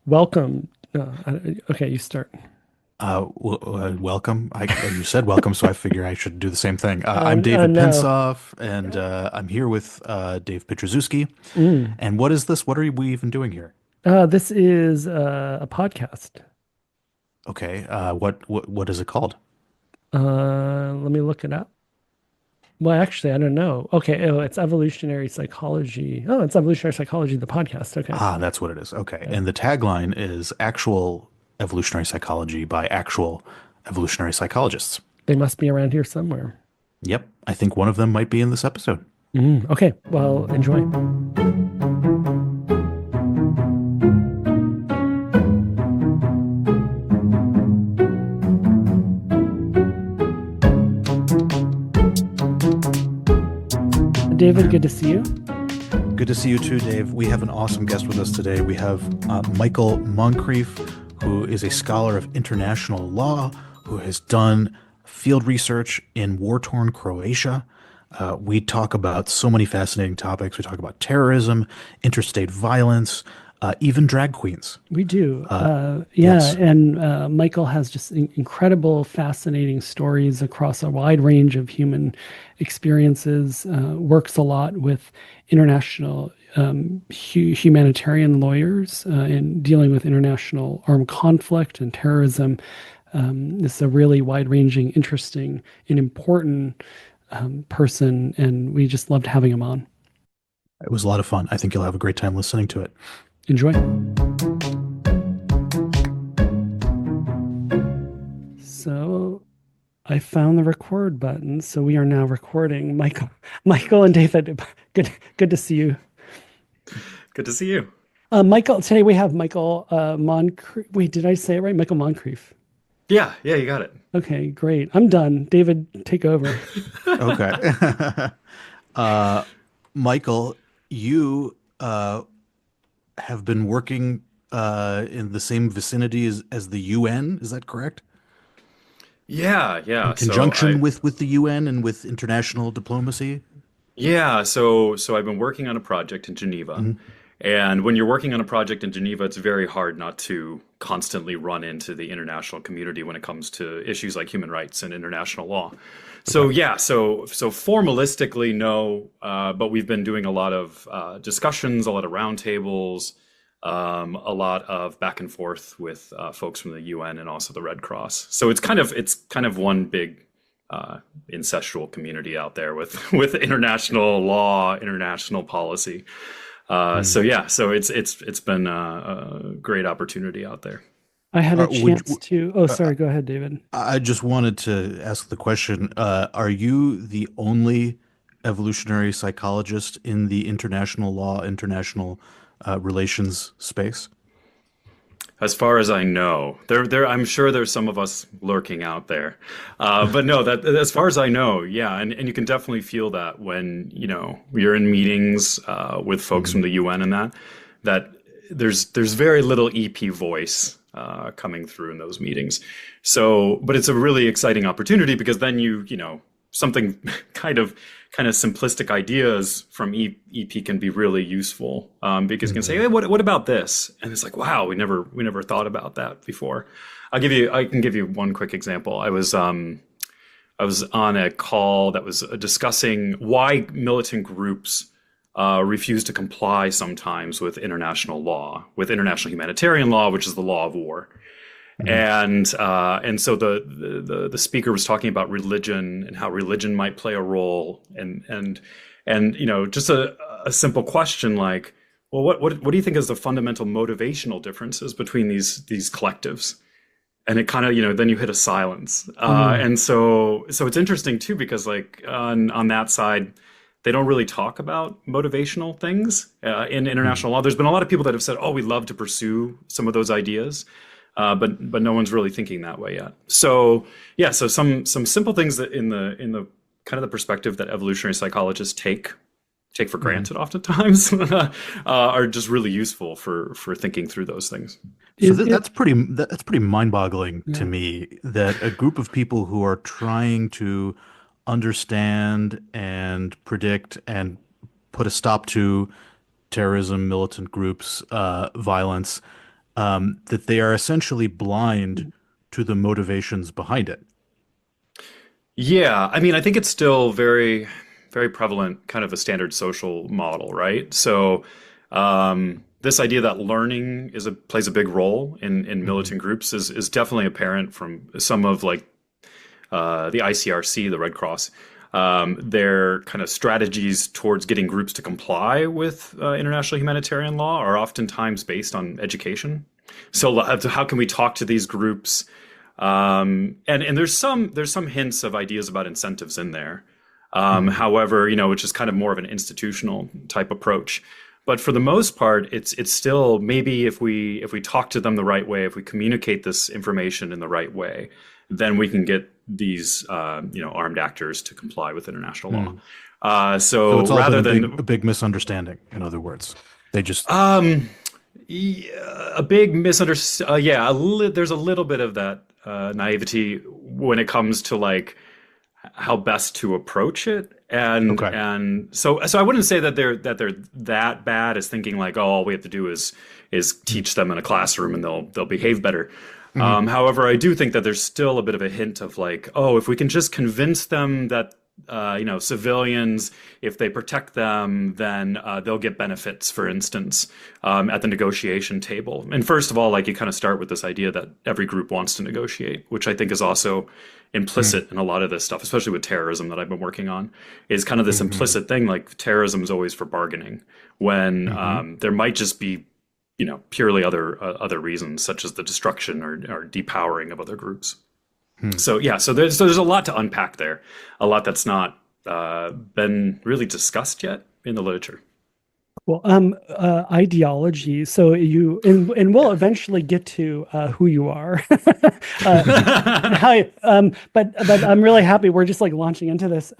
Welcome. Okay, you start. Welcome. You said welcome, so I figure I should do the same thing. I'm David No. Pinsof, and I'm here with Dave Pietraszewski. Mm. And what is this? What are we even doing here? This is a podcast. Okay. What is it called? Let me look it up. Well, actually, I don't know. Okay, it's evolutionary psychology. Oh, it's evolutionary psychology, the podcast. Okay. Ah, that's what it is. Okay. Yeah. And the tagline is actual evolutionary psychology by actual evolutionary psychologists. They must be around here somewhere. Yep. I think one of them might be in this episode. Okay, well, enjoy. David, good to see you. Good to see you too, Dave. We have an awesome guest with us today. We have Michael Moncrieff, who is a scholar of international law, who has done field research in war-torn Croatia. We talk about so many fascinating topics. We talk about terrorism, interstate violence, even drag queens. We do. Yeah. Yes. And Michael has just incredible, fascinating stories across a wide range of human experiences, works a lot with international humanitarian lawyers in dealing with international armed conflict and terrorism. This is a really wide-ranging, interesting, and important person, and we just loved having him on. It was a lot of fun. I think you'll have a great time listening to it. Enjoy. So I found the record button, so we are now recording. Michael and David, good to see you. Good to see you. Michael, today we have Michael Moncrieff. Wait, did I say it right? Michael Moncrieff. Yeah, you got it. Okay, great. I'm done. David, take over. Okay. uh, Michael, you have been working in the same vicinity as the UN. Is that correct? Yeah. In conjunction with the UN and with international diplomacy? So I've been working on a project in Geneva. Mhm. And when you're working on a project in Geneva, it's very hard not to constantly run into the international community when it comes to issues like human rights and international law. Okay. So formalistically, no, but we've been doing a lot of discussions, a lot of roundtables, a lot of back and forth with folks from the UN and also the Red Cross. So it's kind of one big incestual community out there with with international law, international policy. Mm. So it's been a great opportunity out there. I had a Would chance to. Oh, sorry. Go ahead, David. I just wanted to ask the question, are you the only evolutionary psychologist in the international law, international relations space? As far as I know, I'm sure there's some of us lurking out there, but no, that as far as I know, yeah, and you can definitely feel that when you're in meetings with folks from Mhm. the UN and that there's very little EP voice coming through in those meetings. So, but it's a really exciting opportunity because then something kind of simplistic ideas from EP can be really useful because you can say, Mhm. hey, what about this? And it's like, wow, we never thought about that before. I can give you one quick example. I was on a call that was discussing why militant groups refuse to comply sometimes with international law, with international humanitarian law, which is the law of war. Mhm. And so the speaker was talking about religion and how religion might play a role, and just a simple question like, well, what do you think is the fundamental motivational differences between these collectives? And it kind of, then you hit a silence. Mm, And so it's interesting too, because like on that side, they don't really talk about motivational things in Mhm. international law. There's been a lot of people that have said, "Oh, we love to pursue some of those ideas," but no one's really thinking that way yet. So yeah, so some simple things that in the kind of the perspective that evolutionary psychologists take for Mhm. granted oftentimes are just really useful for thinking through those things. So is it? that's pretty mind-boggling to Yeah. me that a group of people who are trying to understand and predict and put a stop to terrorism, militant groups, violence, that they are essentially blind to the motivations behind it. Yeah, I mean, I think it's still very, very prevalent, kind of a standard social model, right? So, this idea that learning plays a big role in Hmm. militant groups is definitely apparent from some of like the ICRC, the Red Cross. Their kind of strategies towards getting groups to comply with international humanitarian law are oftentimes based on education. So, how can we talk to these groups? And there's some hints of ideas about incentives in there. Hmm. However, which is kind of more of an institutional type approach. But for the most part, it's still maybe if we talk to them the right way, if we communicate this information in the right way, then we can get these armed actors to comply with international law. Hmm. So So it's all been rather a than big misunderstanding, in other words. They just, um, a big misunderstanding, yeah, there's a little bit of that naivety when it comes to like how best to approach it. And okay. and so I wouldn't say that they're that bad as thinking like, oh, all we have to do is teach them in a classroom and they'll behave better. Hmm. However, I do think that there's still a bit of a hint of like, oh, if we can just convince them that civilians, if they protect them, then they'll get benefits, for instance, at the negotiation table. And first of all, like you kind of start with this idea that every group wants to negotiate, which I think is also Hmm. implicit in a lot of this stuff, especially with terrorism that I've been working on, is kind of this Hmm. implicit thing like terrorism is always for bargaining when Hmm. there might just be purely other reasons such as the destruction or depowering of other groups. Hmm. So yeah, so there's a lot to unpack there, a lot that's not been really discussed yet in the literature. Well, ideology. So and we'll eventually get to who you are. How, but I'm really happy we're just like launching into this.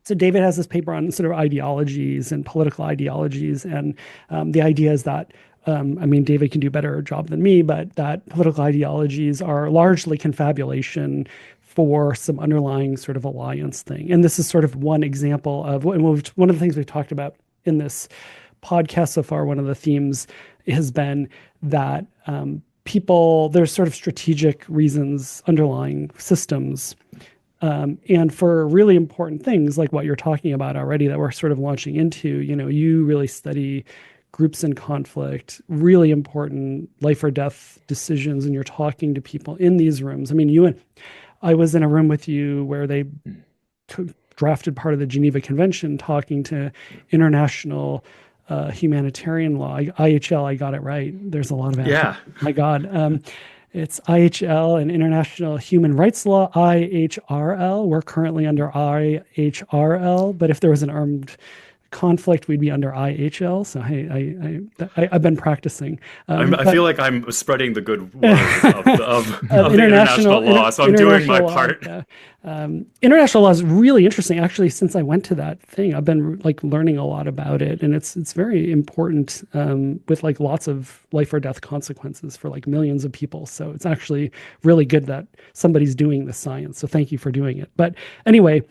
So David has this paper on sort of ideologies and political ideologies, and the idea is that I mean David can do a better job than me, but that political ideologies are largely confabulation for some underlying sort of alliance thing. And this is sort of one example of one of the things we've talked about in this podcast so far. One of the themes has been that people there's sort of strategic reasons underlying systems and for really important things like what you're talking about already that we're sort of launching into, you really study groups in conflict, really important life or death decisions, and you're talking to people in these rooms. I mean, I was in a room with you where they drafted part of the Geneva Convention talking to international humanitarian law. IHL, I got it right. There's a lot of acronyms. Yeah. My God. It's IHL and International Human Rights Law, IHRL. We're currently under IHRL, but if there was an armed conflict, we'd be under IHL. So hey, I've been practicing, I but feel like I'm spreading the good word of the international international law, so I'm doing my international law. part. Yeah. International law is really interesting. Actually, since I went to that thing, I've been like learning a lot about it, and it's very important with like lots of life or death consequences for like millions of people. So it's actually really good that somebody's doing the science. So thank you for doing it. But anyway,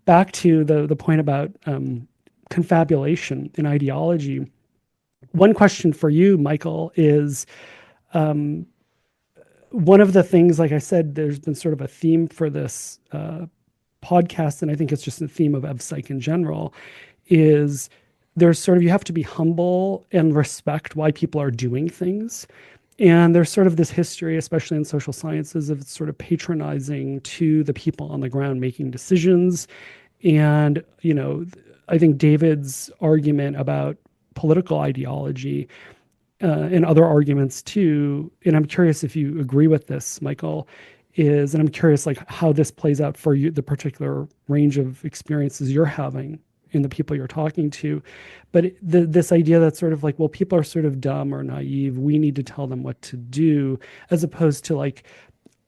back to the point about confabulation in ideology. One question for you, Michael, is um, one of the things, like I said, there's been sort of a theme for this podcast, and I think it's just a theme of EvPsych in general, is there's sort of, you have to be humble and respect why people are doing things. And there's sort of this history, especially in social sciences, of sort of patronizing to the people on the ground making decisions. And, I think David's argument about political ideology and other arguments too, and I'm curious if you agree with this, Michael, and I'm curious like how this plays out for you, the particular range of experiences you're having in the people you're talking to. But this idea that sort of like, well, people are sort of dumb or naive, we need to tell them what to do, as opposed to like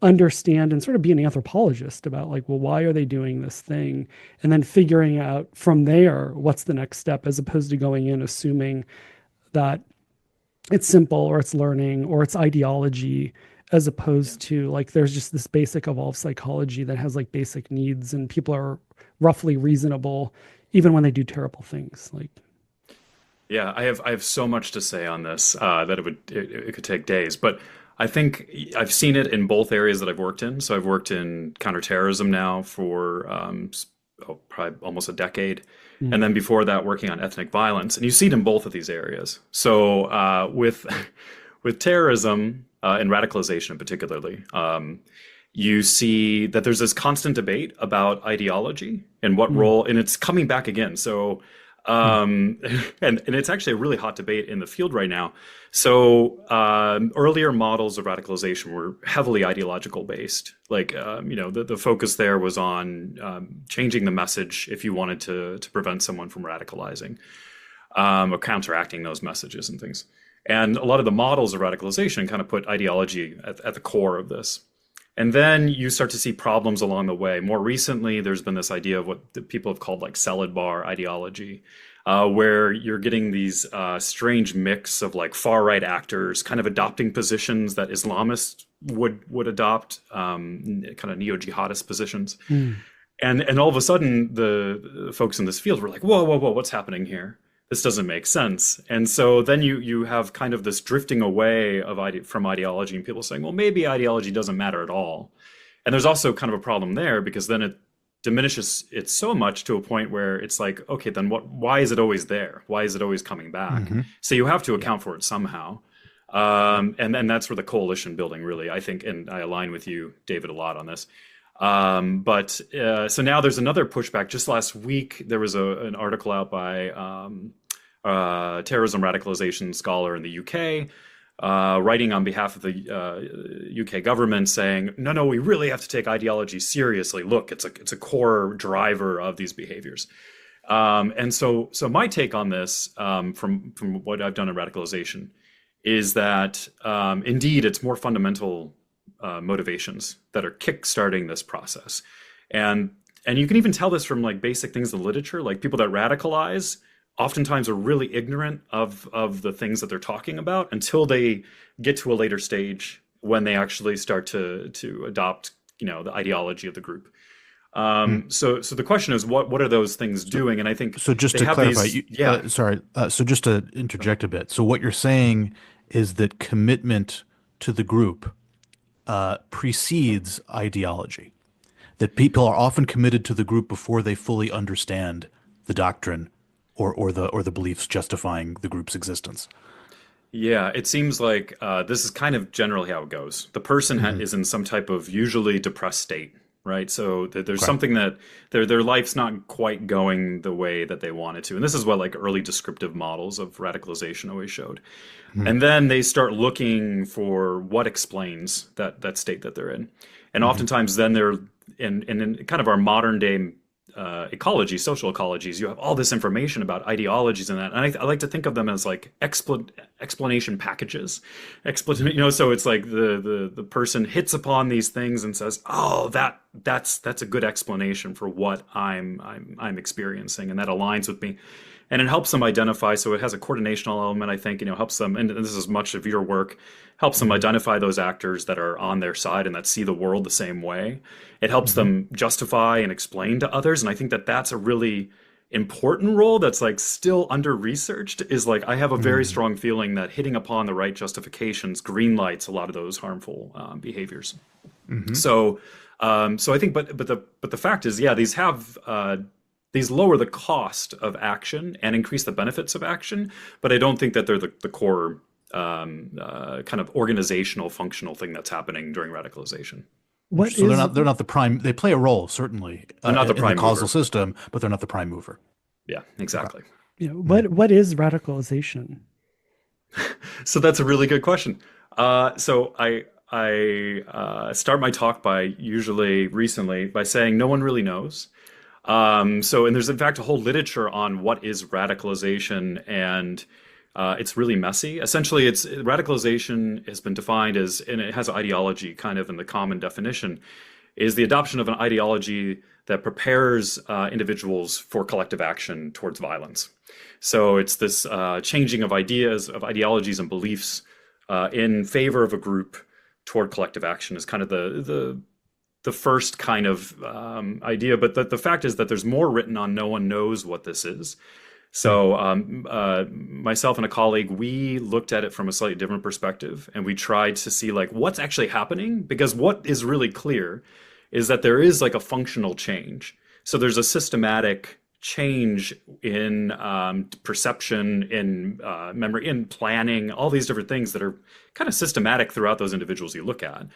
understand and sort of be an anthropologist about like, well, why are they doing this thing? And then figuring out from there what's the next step, as opposed to going in assuming that it's simple or it's learning or it's ideology, as opposed to like there's just this basic evolved psychology that has like basic needs and people are roughly reasonable even when they do terrible things. Like, Yeah, I have so much to say on this that it could take days, but I think I've seen it in both areas that I've worked in. So I've worked in counterterrorism now for probably almost a decade, and Mm. then before that working on ethnic violence, and you see it in both of these areas. So with with terrorism and radicalization particularly, you see that there's this constant debate about ideology and what Mm. role, and it's coming back again. So, Mm. um, and it's actually a really hot debate in the field right now. So, earlier models of radicalization were heavily ideological based. Like, the focus there was on changing the message if you wanted to prevent someone from radicalizing, or counteracting those messages and things. And a lot of the models of radicalization kind of put ideology at the core of this. And then you start to see problems along the way. More recently, there's been this idea of what the people have called like salad bar ideology, where you're getting these strange mix of like far right actors kind of adopting positions that Islamists would adopt, kind of neo jihadist positions. Mm. And all of a sudden, the folks in this field were like, whoa, whoa, whoa, what's happening here? This doesn't make sense. And so then you have kind of this drifting away from ideology and people saying, well, maybe ideology doesn't matter at all. And there's also kind of a problem there because then it diminishes it so much to a point where it's like, okay, then why is it always there? Why is it always coming back? Hmm. So you have to account for it somehow. And then that's where the coalition building really, I think, and I align with you, David, a lot on this. So now there's another pushback. Just last week, there was an article out by terrorism radicalization scholar in the UK, writing on behalf of the UK government, saying, "No, we really have to take ideology seriously. Look, it's a core driver of these behaviors." And so my take on this, from what I've done in radicalization, is that indeed it's more fundamental motivations that are kickstarting this process. And you can even tell this from like basic things in literature, like people that radicalize oftentimes are really ignorant of the things that they're talking about until they get to a later stage when they actually start to adopt, the ideology of the group. So the question is, what are those things doing? And I think So just they to have clarify, these, yeah. sorry. So just to interject a bit. So what you're saying is that commitment to the group precedes ideology. That people are often committed to the group before they fully understand the doctrine or the beliefs justifying the group's existence. Yeah, it seems like this is kind of generally how it goes. The person Hmm. is in some type of usually depressed state, right? So there's Okay. something that their life's not quite going the way that they wanted to. And this is what like early descriptive models of radicalization always showed. Hmm. And then they start looking for what explains that state that they're in. And Hmm. oftentimes then they're in kind of our modern day ecology, social ecologies, you have all this information about ideologies and that. And I like to think of them as like explanation packages. So it's like the person hits upon these things and says, "Oh, that's a good explanation for what I'm experiencing, and that aligns with me." And it helps them identify. So it has a coordinational element, I think, helps them, and this is much of your work, helps them identify those actors that are on their side and that see the world the same way. It helps Hmm. them justify and explain to others. And I think that that's a really important role that's like still under researched, is like I have a very Hmm. strong feeling that hitting upon the right justifications green lights a lot of those harmful behaviors. Hmm. So I think, but the fact is, yeah, these lower the cost of action and increase the benefits of action, but I don't think that they're the core kind of organizational, functional thing that's happening during radicalization. What So they're is not the prime. They play a role certainly They're not the in the prime causal mover. system, but they're not the prime mover. Yeah, Okay. exactly. Mhm. what is radicalization? So that's a really good question. So I start my talk by usually recently by saying no one really knows. And there's in fact a whole literature on what is radicalization, and it's really messy. Essentially, it's radicalization has been defined as, and it has ideology kind of in the common definition, is the adoption of an ideology that prepares individuals for collective action towards violence. So it's this changing of ideas, of ideologies and beliefs in favor of a group toward collective action is kind of the first kind of idea. But the fact is that there's more written on. No one knows what this is. So myself and a colleague, we looked at it from a slightly different perspective, and we tried to see like what's actually happening, because what is really clear is that there is like a functional change. So there's a systematic change in perception, in memory, in planning, all these different things that are kind of systematic throughout those individuals you look at.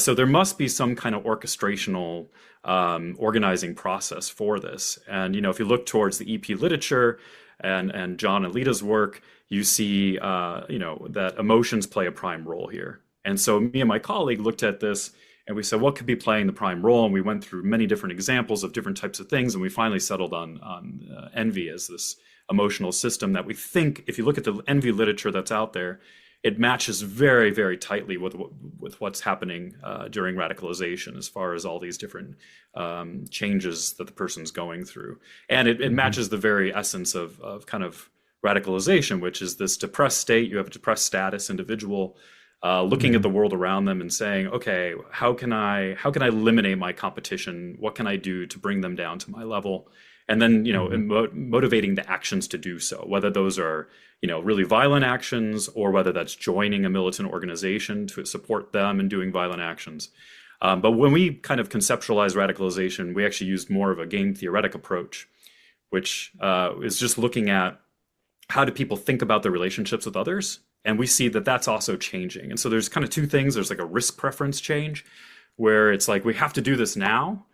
So there must be some kind of orchestrational organizing process for this. And, if you look towards the EP literature and John and Lita's work, you see, that emotions play a prime role here. And so me and my colleague looked at this and we said, what could be playing the prime role? And we went through many different examples of different types of things. And we finally settled on envy as this emotional system that we think, if you look at the envy literature that's out there, it matches very, very tightly with what's happening during radicalization, as far as all these different changes that the person's going through. And it matches the very essence of kind of radicalization, which is this depressed state. You have a depressed status individual looking at the world around them and saying, okay, how can I eliminate my competition? What can I do to bring them down to my level? And then, motivating the actions to do so, whether those are, really violent actions, or whether that's joining a militant organization to support them in doing violent actions. But when we kind of conceptualize radicalization, we actually used more of a game theoretic approach, which is just looking at how do people think about their relationships with others. And we see that that's also changing. And so there's kind of two things. There's like a risk preference change, where it's like, we have to do this now.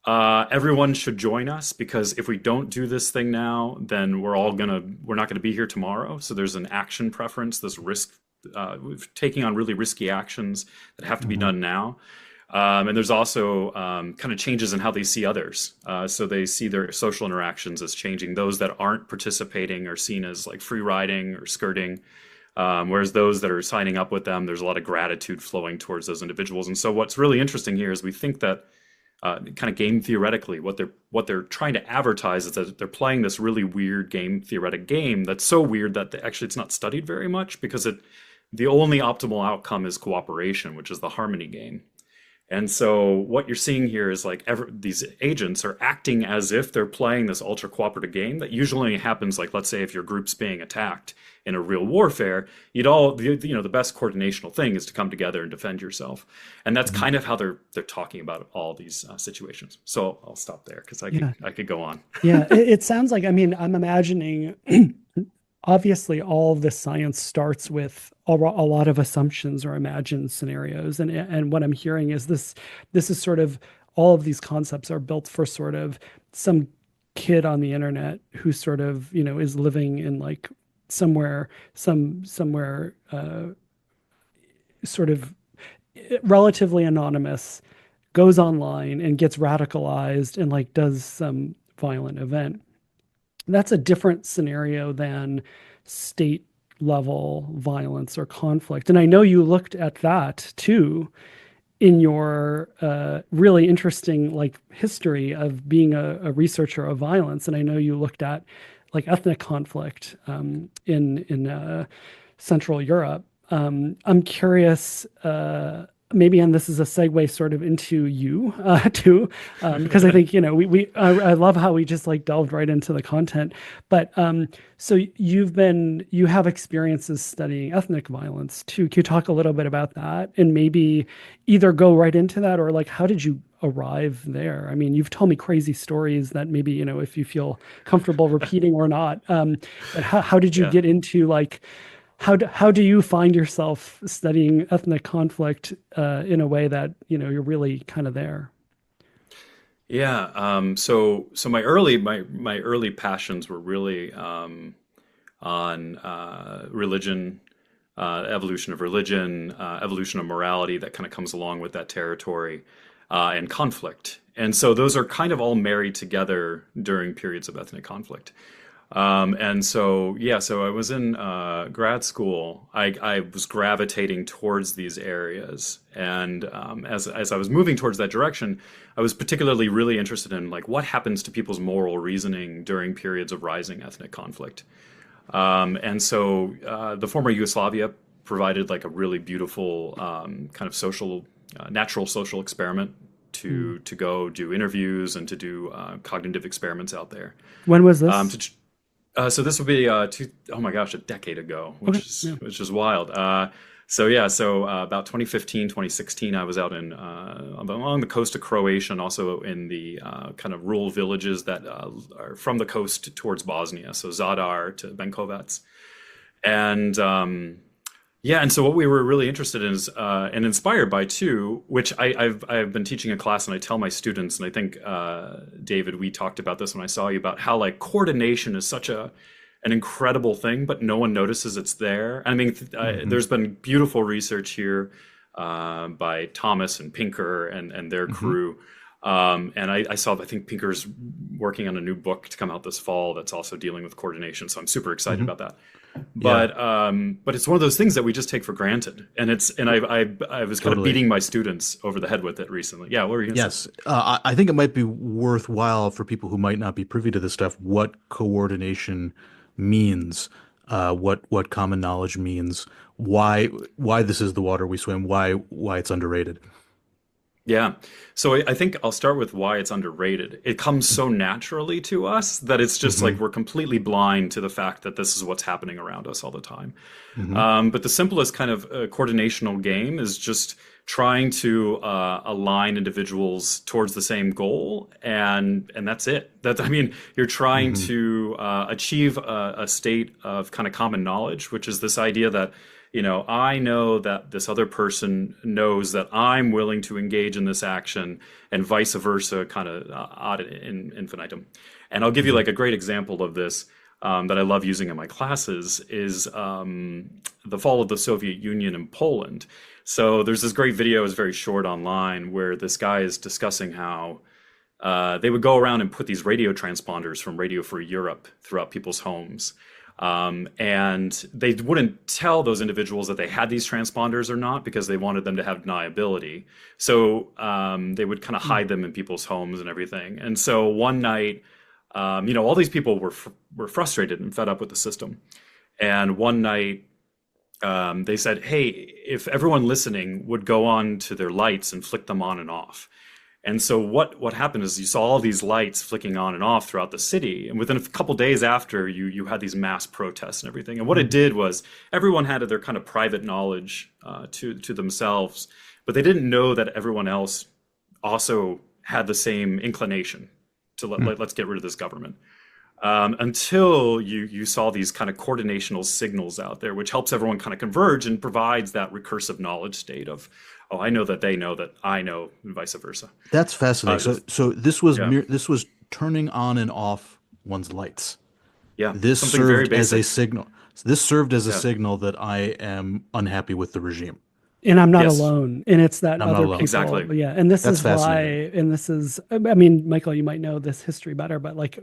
Everyone should join us, because if we don't do this thing now, then we're not gonna be here tomorrow. So there's an action preference, this risk, taking on really risky actions that have to be done now. And there's also kind of changes in how they see others. So they see their social interactions as changing. Those that aren't participating are seen as like free riding or skirting. Whereas those that are signing up with them, there's a lot of gratitude flowing towards those individuals. And so what's really interesting here is we think that kind of game theoretically, what they're trying to advertise is that they're playing this really weird game theoretic game that's so weird that actually it's not studied very much, because the only optimal outcome is cooperation, which is the harmony game. And so what you're seeing here is like these agents are acting as if they're playing this ultra cooperative game that usually happens, like, let's say if your group's being attacked in a real warfare, the best coordinational thing is to come together and defend yourself. And that's kind of how they're talking about all these situations. So I'll stop there, because I could go on. Yeah, it sounds like, I'm imagining obviously all of this science starts with a lot of assumptions or imagined scenarios. And what I'm hearing is this is sort of, all of these concepts are built for sort of some kid on the internet who sort of, is living in like somewhere sort of relatively anonymous, goes online and gets radicalized and like does some violent event. That's a different scenario than state level violence or conflict. And I know you looked at that too in your really interesting like history of being a researcher of violence. And I know you looked at like ethnic conflict in Central Europe. I'm curious, maybe, and this is a segue sort of into you too, because I think, I love how we just like delved right into the content. But so you have experiences studying ethnic violence too. Can you talk a little bit about that, and maybe either go right into that, or like, how did you arrive there? I mean, you've told me crazy stories that maybe, if you feel comfortable repeating or not, but how did you get into like, how do you find yourself studying ethnic conflict in a way that, you're really kind of there? Yeah. So my early passions were really on religion, evolution of religion, evolution of morality that kind of comes along with that territory, and conflict. And so those are kind of all married together during periods of ethnic conflict. And so I was in grad school. I was gravitating towards these areas, and as I was moving towards that direction, I was particularly really interested in like what happens to people's moral reasoning during periods of rising ethnic conflict. And so the former Yugoslavia provided like a really beautiful kind of social, natural social experiment to go do interviews and to do cognitive experiments out there. When was this? So this would be oh my gosh, a decade ago, Okay, yeah. which is wild. So yeah, so about 2015, 2016, I was out in along the coast of Croatia and also in the kind of rural villages that are from the coast towards Bosnia, so Zadar to Benkovac. And yeah, and so what we were really interested in is and inspired by too, which I've been teaching a class and I tell my students, and I think David, we talked about this when I saw you about how like coordination is such a an incredible thing, but no one notices it's there. I mean, Hmm. there's been beautiful research here by Thomas and Pinker and their Hmm. crew. And I saw, I think Pinker's working on a new book to come out this fall that's also dealing with coordination. So I'm super excited Hmm. about that. Yeah, But it's one of those things that we just take for granted, and I was kind of totally. beating my students over the head with it recently. Yeah, what were you gonna say? Yes, I think it might be worthwhile for people who might not be privy to this stuff what coordination means, what common knowledge means, why this is the water we swim, why it's underrated. Yeah. So I think I'll start with why it's underrated. It comes so naturally to us that it's just like Hmm. we're completely blind to the fact that this is what's happening around us all the time. Hmm. But the simplest kind of coordinational game is just trying to align individuals towards the same goal, and that's it. That I mean, you're trying Hmm. to achieve a state of kind of common knowledge, which is this idea that I know that this other person knows that I'm willing to engage in this action, and vice versa, kind of ad infinitum. And I'll give you Hmm. like a great example of this that I love using in my classes is the fall of the Soviet Union in Poland. So there's this great video, it's very short online, where this guy is discussing how they would go around and put these radio transponders from Radio Free Europe throughout people's homes. And they wouldn't tell those individuals that they had these transponders or not because they wanted them to have deniability. So they would kind of hide them in people's homes and everything. And so one night, all these people were frustrated and fed up with the system. And one night, they said, "Hey, if everyone listening would go on to their lights and flick them on and off." And so what happened is you saw all these lights flicking on and off throughout the city, and within a couple days after, you had these mass protests and everything. And what it did was everyone had their kind of private knowledge to themselves, but they didn't know that everyone else also had the same inclination to let's get rid of this government. Until you saw these kind of coordinational signals out there, which helps everyone kind of converge and provides that recursive knowledge state of, oh, I know that they know that I know, and vice versa. That's fascinating. So, Just yeah, this was turning on and off one's lights. yeah, This something very served as a basic. signal. This served as a Yeah, signal that I am unhappy with the regime. And I'm not yes, alone. And it's that I'm not other alone. people. exactly. Yeah. And this That's is why, fascinating. and this is, I mean, Michael, you might know this history better, but like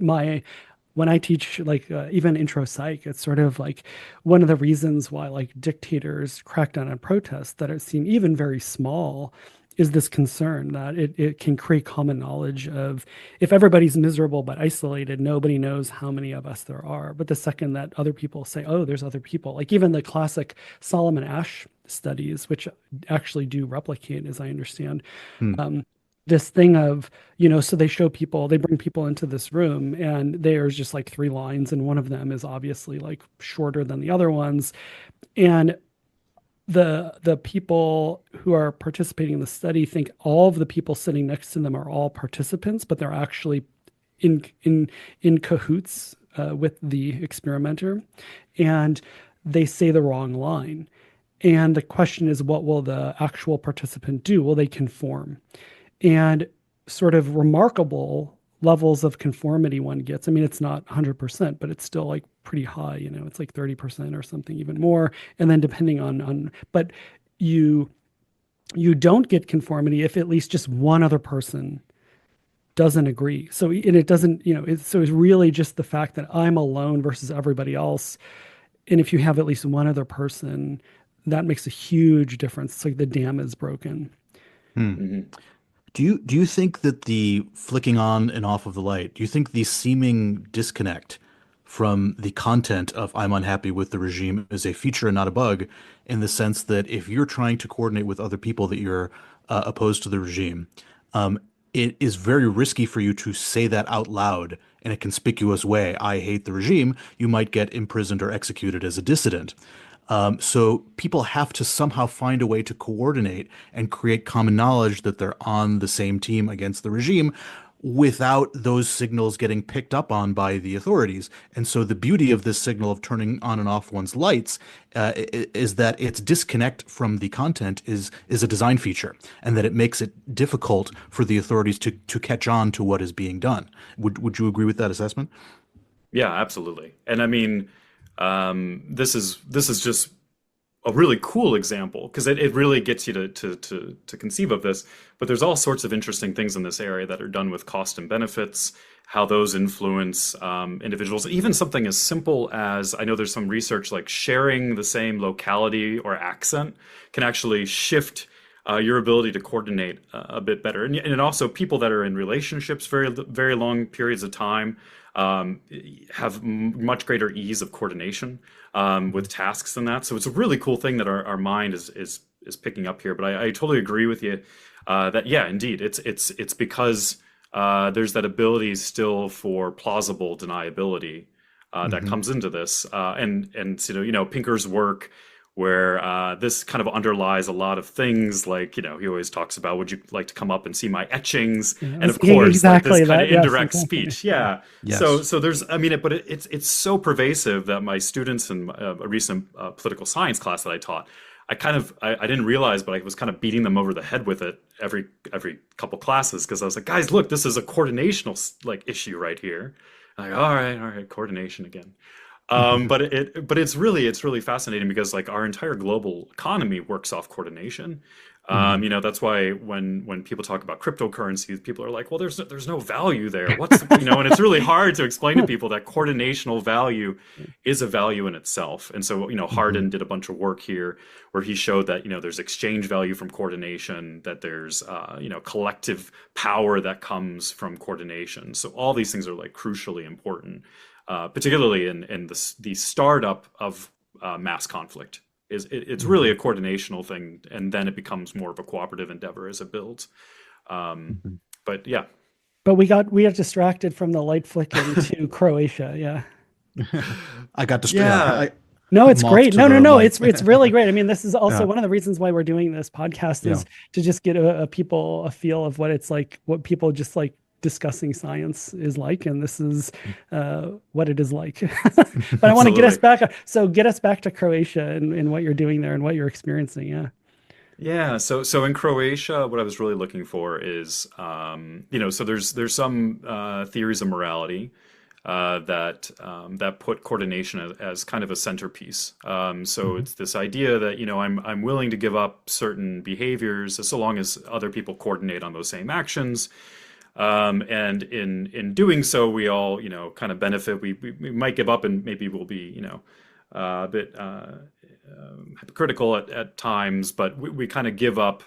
when I teach like even intro psych, it's sort of like one of the reasons why like dictators crack down on protests that are seem even very small is this concern that it can create common knowledge of if everybody's miserable but isolated, nobody knows how many of us there are. But the second that other people say, oh, there's other people, like even the classic Solomon Asch studies, which actually do replicate, as I understand, Hmm. um, this thing of, so they show people, they bring people into this room and there's just like three lines, and one of them is obviously like shorter than the other ones. And the people who are participating in the study think all of the people sitting next to them are all participants, but they're actually in in in cahoots with the experimenter, and they say the wrong line. And the question is, what will the actual participant do? Will they conform? And sort of remarkable levels of conformity one gets. I mean, it's not 100%, but it's still like pretty high, it's like 30% or something, even more. And then depending but you you don't get conformity if at least just one other person doesn't agree. So and it doesn't, so it's really just the fact that I'm alone versus everybody else. And if you have at least one other person, that makes a huge difference. It's like the dam is broken. Hmm. Hmm. Do you think that the flicking on and off of the light, do you think the seeming disconnect from the content of I'm unhappy with the regime is a feature and not a bug, in the sense that if you're trying to coordinate with other people that you're opposed to the regime, it is very risky for you to say that out loud in a conspicuous way. I hate the regime. You might get imprisoned or executed as a dissident. So people have to somehow find a way to coordinate and create common knowledge that they're on the same team against the regime without those signals getting picked up on by the authorities. And so the beauty of this signal of turning on and off one's lights is that its disconnect from the content is a design feature, and that it makes it difficult for the authorities to catch on to what is being done. Would you agree with that assessment? Yeah, absolutely. And I mean, this is just a really cool example because it really gets you to conceive of this. But there's all sorts of interesting things in this area that are done with cost and benefits, how those influence individuals. Even something as simple as, I know there's some research like sharing the same locality or accent can actually shift your ability to coordinate a bit better. And also people that are in relationships very long periods of time have much greater ease of coordination with tasks than that. So it's a really cool thing that our mind is picking up here. But I totally agree with you that yeah, indeed, it's because there's that ability still for plausible deniability that comes into this, and Pinker's work, where this kind of underlies a lot of things, like he always talks about, would you like to come up and see my etchings? Yeah, And of course, exactly like this kind that. of Yes, indirect exactly. speech. Yeah. Yes. So there's, I mean, but it's so pervasive that my students in a recent political science class that I taught, I didn't realize, but I was kind of beating them over the head with it every couple classes, because I was like, guys, look, this is a coordinational like issue right here. I'm like, all right, coordination again. But it's really fascinating, because like our entire global economy works off coordination. That's why when people talk about cryptocurrencies, people are like, well, there's no value there. And it's really hard to explain to people that coordinational value is a value in itself. And so, Hardin did a bunch of work here where he showed that, there's exchange value from coordination, that there's, collective power that comes from coordination. So all these things are like crucially important. Particularly in the startup of mass conflict, it's really a coordinational thing, and then it becomes more of a cooperative endeavor as it builds. But yeah, But we got distracted from the light flicking to Croatia. Yeah. I got Yeah. distracted. No, it's Moth great. to No, the no. light. It's really great. I mean, this is also Yeah. one of the reasons why we're doing this podcast, Yeah. is to just get a people a feel of what it's like, what people just like discussing science is like, and this is what it is like. But I want to get us Absolutely. back. So get us back to Croatia and what you're doing there and what you're experiencing. Yeah. Yeah, so in Croatia, what I was really looking for is, so there's some theories of morality that put coordination as kind of a centerpiece. So it's this idea that I'm willing to give up certain behaviors so long as other people coordinate on those same actions. And in doing so, we all kind of benefit. We might give up, and maybe we'll be a bit hypocritical at times, but we kind of give up.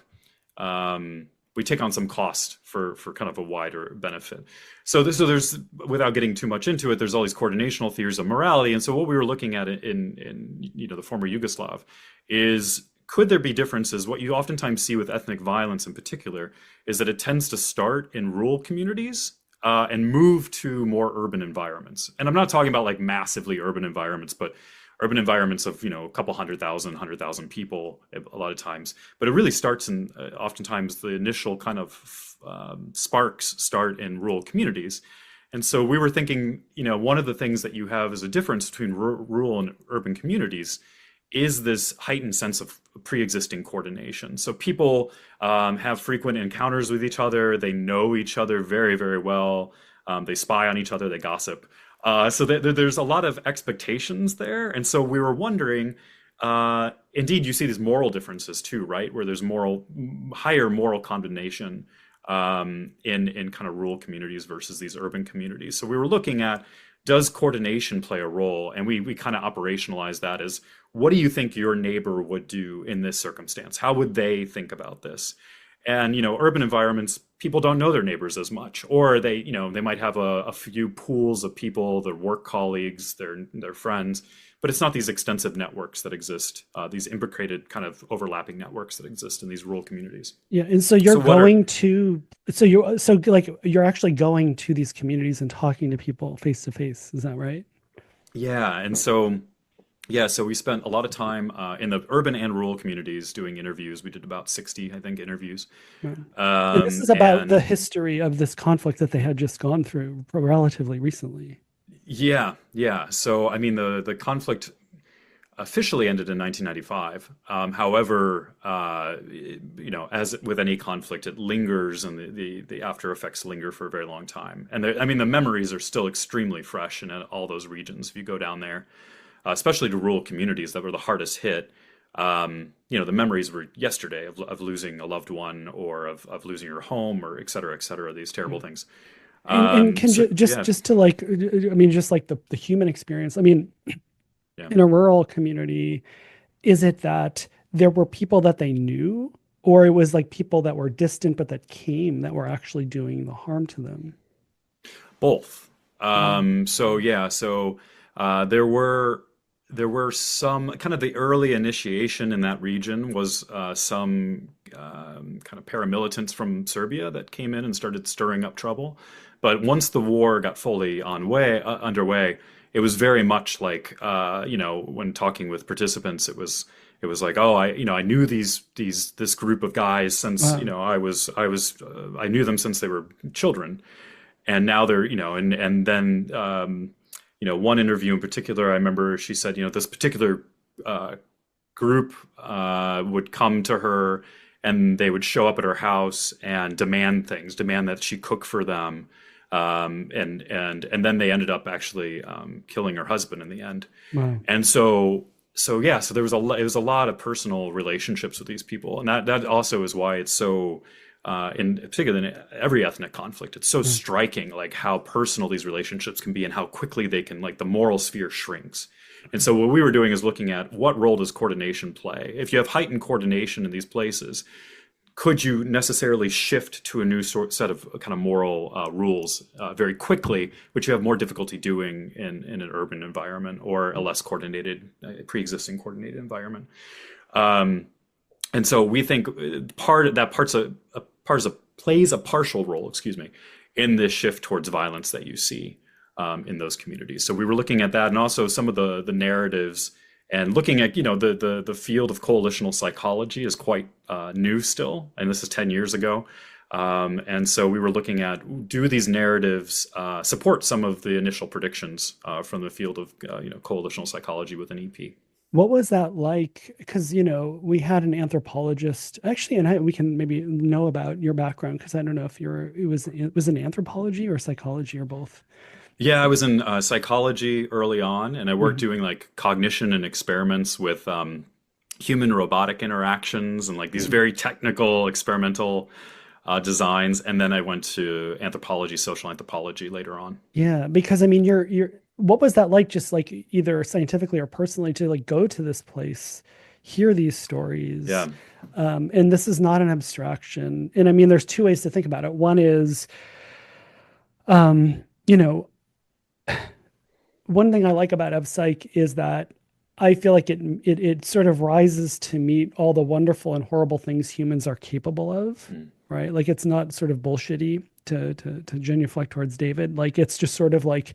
We take on some cost for kind of a wider benefit. So there's, without getting too much into it, there's all these coordinational theories of morality. And so what we were looking at in the former Yugoslav is, could there be differences? What you oftentimes see with ethnic violence in particular is that it tends to start in rural communities and move to more urban environments. And I'm not talking about like massively urban environments, but urban environments of a couple 100,000 people a lot of times. But it really starts in oftentimes the initial kind of sparks start in rural communities. And so we were thinking, one of the things that you have as a difference between rural and urban communities is this heightened sense of pre-existing coordination. So people have frequent encounters with each other. They know each other very, very well. They spy on each other. They gossip. So there's a lot of expectations there. And so we were wondering, indeed, you see these moral differences too, right? Where there's higher moral condemnation in kind of rural communities versus these urban communities. So we were looking at, does coordination play a role? And we kind of operationalize that as, what do you think your neighbor would do in this circumstance? How would they think about this? And urban environments, people don't know their neighbors as much, or they might have a few pools of people, their work colleagues, their friends, but it's not these extensive networks that exist, these imbricated kind of overlapping networks that exist in these rural communities. Yeah, and so you're So what are going to, so like you're actually going to these communities and talking to people face to face. Is that right? Yeah, and so yeah, so we spent a lot of time in the urban and rural communities doing interviews. We did about 60, I think, interviews. Right. And this is about the And history of this conflict that they had just gone through relatively recently. yeah, yeah. So I mean, the conflict officially ended in 1995. However, as with any conflict, it lingers, and the after effects linger for a very long time. And I mean, the memories are still extremely fresh in all those regions. If you go down there, especially to rural communities that were the hardest hit, the memories were yesterday of losing a loved one, or of losing your home, or et cetera, these terrible things. And can So you yeah, just to like, I mean, just like the human experience. I mean, yeah. in a rural community, is it that there were people that they knew, or it was like people that were distant but that came that were actually doing the harm to them? Both. Wow. So yeah, so there were some kind of the early initiation in that region was some kind of paramilitants from Serbia that came in and started stirring up trouble. But once the war got fully underway, it was very much like when talking with participants, it was like, oh, I knew this group of guys since Wow. I knew them since they were children, and now they're and then one interview in particular, I remember she said, this particular uh, group would come to her, and they would show up at her house and demand that she cook for them, and then they ended up actually killing her husband in the end. Wow. And so yeah, so it was a lot of personal relationships with these people, and that also is why it's so in particular in every ethnic conflict, it's so Yeah. striking, like how personal these relationships can be and how quickly they can, like the moral sphere shrinks. And so what we were doing is looking at what role does coordination play? If you have heightened coordination in these places, could you necessarily shift to a new set of kind of moral rules very quickly, which you have more difficulty doing in an urban environment or a less coordinated, pre-existing coordinated environment? Um, and so we think plays a partial role, excuse me, in this shift towards violence that you see in those communities. So we were looking at that, and also some of the narratives, and looking at the field of coalitional psychology is quite new still, and this is 10 years ago. And so we were looking at, do these narratives support some of the initial predictions from the field of coalitional psychology with an EP? What was that like? Because, we had an anthropologist actually, and we can maybe know about your background because I don't know if it was in anthropology or psychology or both. Yeah, I was in psychology early on, and I worked Mhm. doing like cognition and experiments with human robotic interactions and like these very technical experimental designs. And then I went to anthropology, social anthropology later on. Yeah, because I mean, what was that like, just like either scientifically or personally, to like go to this place, hear these stories, Yeah. and this is not an abstraction. And I mean, there's two ways to think about it. One is, um, you know, one thing I like about EvPsych is that I feel like it sort of rises to meet all the wonderful and horrible things humans are capable of, Mm. right? Like it's not sort of bullshitty to genuflect towards David. Like it's just sort of like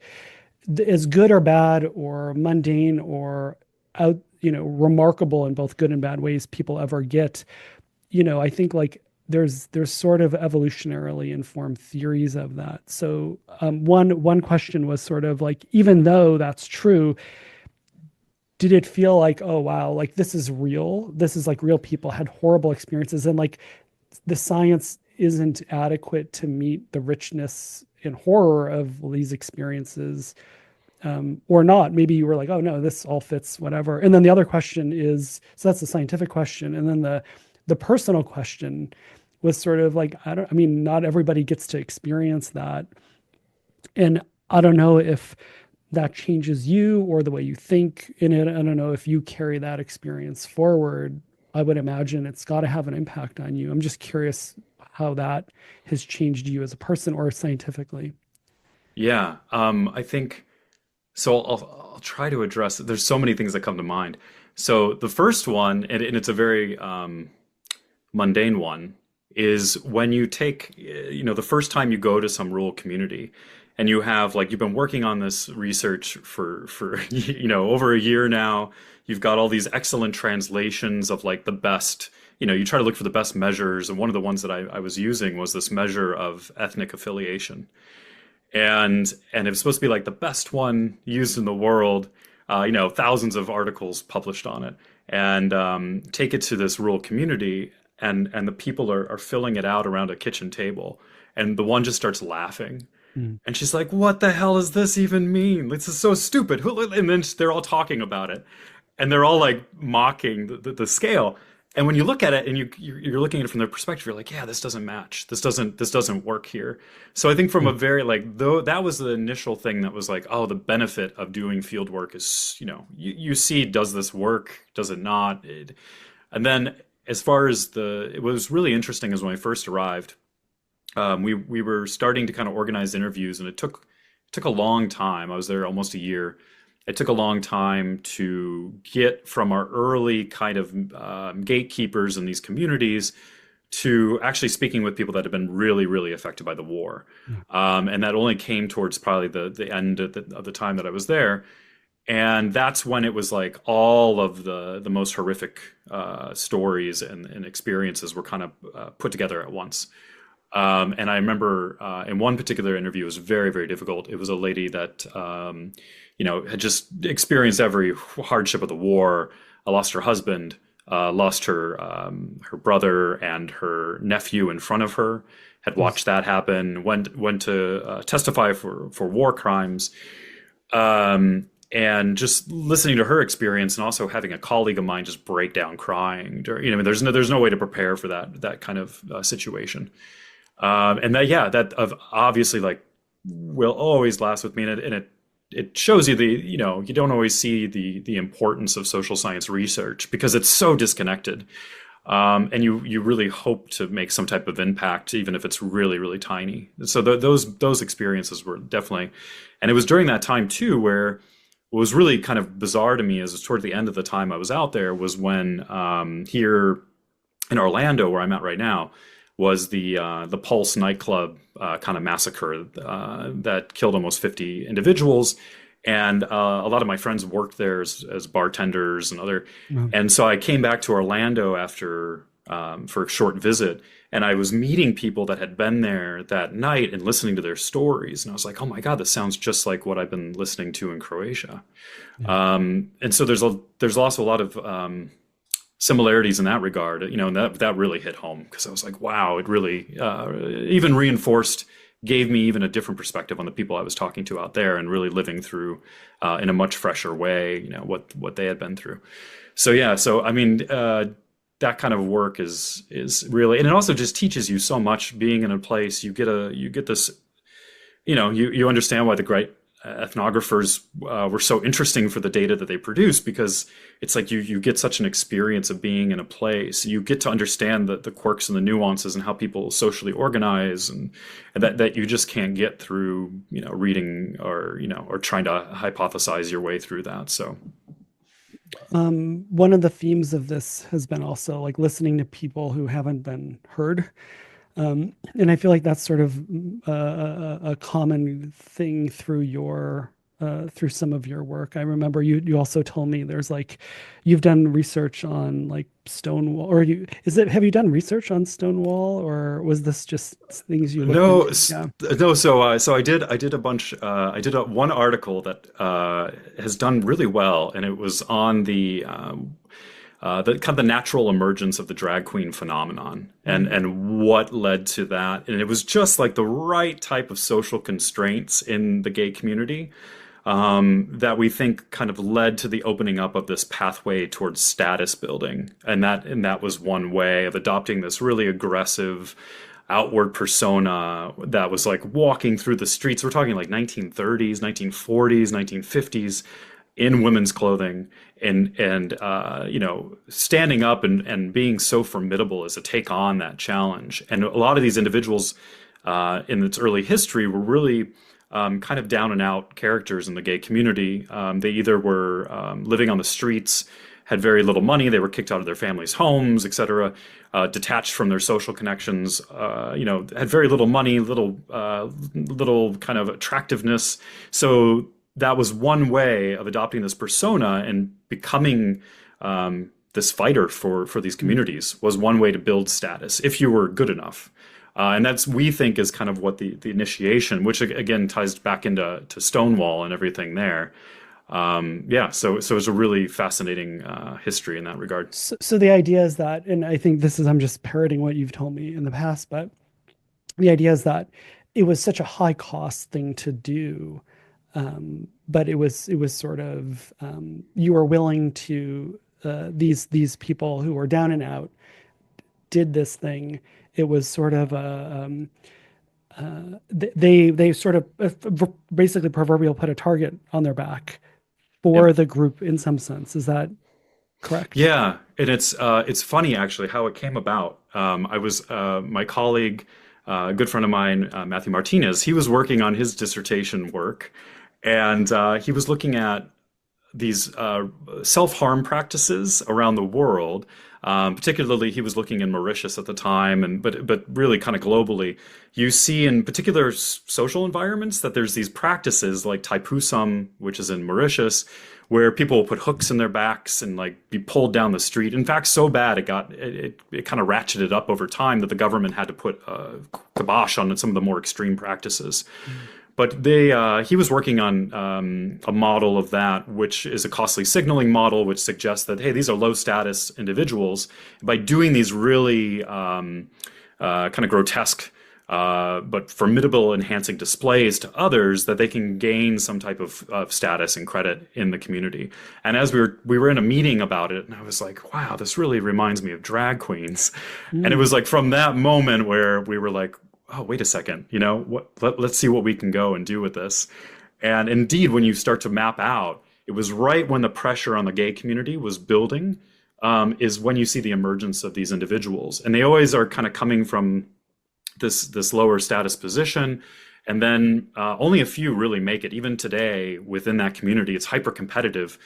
as good or bad or mundane or remarkable in both good and bad ways people ever get. I think like there's sort of evolutionarily informed theories of that. So one question was sort of like, even though that's true, did it feel like, oh wow, like this is real? This is like real people had horrible experiences, and like the science isn't adequate to meet the richness and horror of these experiences, or not. Maybe you were like, oh no, this all fits, whatever. And then the other question is, so that's the scientific question, and then the personal question was sort of like, I mean, not everybody gets to experience that, and I don't know if that changes you or the way you think in it. I don't know if you carry that experience forward. I would imagine it's got to have an impact on you. I'm just curious how that has changed you as a person or scientifically. Yeah. I think So I'll try to address it. There's so many things that come to mind. So the first one, and it's a very mundane one, is when you take, the first time you go to some rural community and you have like you've been working on this research for over a year now. You've got all these excellent translations of like the best, you try to look for the best measures. And one of the ones that I was using was this measure of ethnic affiliation. And it was supposed to be like the best one used in the world, thousands of articles published on it, and take it to this rural community, and the people are filling it out around a kitchen table, and the one just starts laughing, and she's like, "What the hell does this even mean? This is so stupid." And then they're all talking about it, and they're all like mocking the scale. And when you look at it and you're looking at it from their perspective, you're like, yeah, this doesn't match. This doesn't work here. So I think from a very though that was the initial thing that was like, oh, the benefit of doing field work is, you see, does this work? Does it not? And then as far as it was really interesting is when I first arrived, we were starting to kind of organize interviews, and it took a long time. I was there almost a year. It took a long time to get from our early kind of gatekeepers in these communities to actually speaking with people that had been really, really affected by the war. And that only came towards probably the end of the time that I was there. And that's when it was like all of the most horrific stories and experiences were kind of put together at once. And I remember in one particular interview, it was very, very difficult. It was a lady that had just experienced every hardship of the war. Lost her husband, lost her brother and her nephew in front of her. Had watched that happen. Went to testify for war crimes, and just listening to her experience, and also having a colleague of mine just break down crying. There's no way to prepare for that kind of situation. And that obviously like will always last with me, and it shows you you don't always see the importance of social science research because it's so disconnected. And you really hope to make some type of impact, even if it's really, really tiny. So those experiences were definitely, and it was during that time too, where what was really kind of bizarre to me is toward the end of the time I was out there was when here in Orlando, where I'm at right now, was the Pulse nightclub kind of massacre that killed almost 50 individuals. And a lot of my friends worked there as bartenders and other. Wow. And so I came back to Orlando after for a short visit, and I was meeting people that had been there that night and listening to their stories. And I was like, oh my God, this sounds just like what I've been listening to in Croatia. Yeah. And so there's also a lot of similarities in that regard, and that really hit home, because I was like, wow, it really even gave me even a different perspective on the people I was talking to out there, and really living through in a much fresher way, what they had been through. So yeah, I mean, that kind of work is really, and it also just teaches you so much. Being in a place, you get this, you understand why the great ethnographers were so interesting for the data that they produce, because it's like you get such an experience of being in a place. You get to understand the quirks and the nuances and how people socially organize, and that you just can't get through reading or trying to hypothesize your way through that. So one of the themes of this has been also like listening to people who haven't been heard. And I feel like that's sort of a common thing through through some of your work. I remember you also told me there's like, you've done research on like Stonewall, or have you done research on Stonewall, or was this just things you looked into? Yeah. No. So I did a bunch. I did one article that has done really well, and it was on the kind of the natural emergence of the drag queen phenomenon, and what led to that. And it was just like the right type of social constraints in the gay community that we think kind of led to the opening up of this pathway towards status building. And that was one way of adopting this really aggressive outward persona that was like walking through the streets. We're talking like 1930s, 1940s, 1950s, in women's clothing, and standing up and being so formidable as to take on that challenge. And a lot of these individuals in its early history were really kind of down and out characters in the gay community. They either were living on the streets, had very little money, they were kicked out of their families' homes, etc., detached from their social connections, had very little money, little kind of attractiveness. So that was one way of adopting this persona and becoming this fighter for these communities, was one way to build status if you were good enough. And that's, we think, is kind of what the initiation, which again ties back into Stonewall and everything there. So it's a really fascinating history in that regard. So the idea is that, and I think this is, I'm just parroting what you've told me in the past, but the idea is that it was such a high cost thing to do, but it was sort of you were willing to these people who were down and out did this thing. It was sort of a they sort of basically proverbial put a target on their back for the group in some sense. Is that correct? Yeah, and it's funny actually how it came about. I was my colleague, a good friend of mine, Matthew Martinez. He was working on his dissertation work, and he was looking at these self-harm practices around the world. Particularly, he was looking in Mauritius at the time, but really kind of globally. You see in particular social environments that there's these practices like taipusam, which is in Mauritius, where people will put hooks in their backs and like be pulled down the street. In fact, so bad it kind of ratcheted up over time that the government had to put kibosh on some of the more extreme practices. But he was working on a model of that, which is a costly signaling model, which suggests that, hey, these are low status individuals. By doing these really kind of grotesque but formidable enhancing displays to others, that they can gain some type of status and credit in the community. And as we were in a meeting about it, and I was like, wow, this really reminds me of drag queens. And it was like from that moment where we were like, oh, wait a second, let's see what we can go and do with this. And indeed, when you start to map out, it was right when the pressure on the gay community was building, is when you see the emergence of these individuals. And they always are kind of coming from this lower status position. And then only a few really make it. Even today, within that community, it's hyper competitive.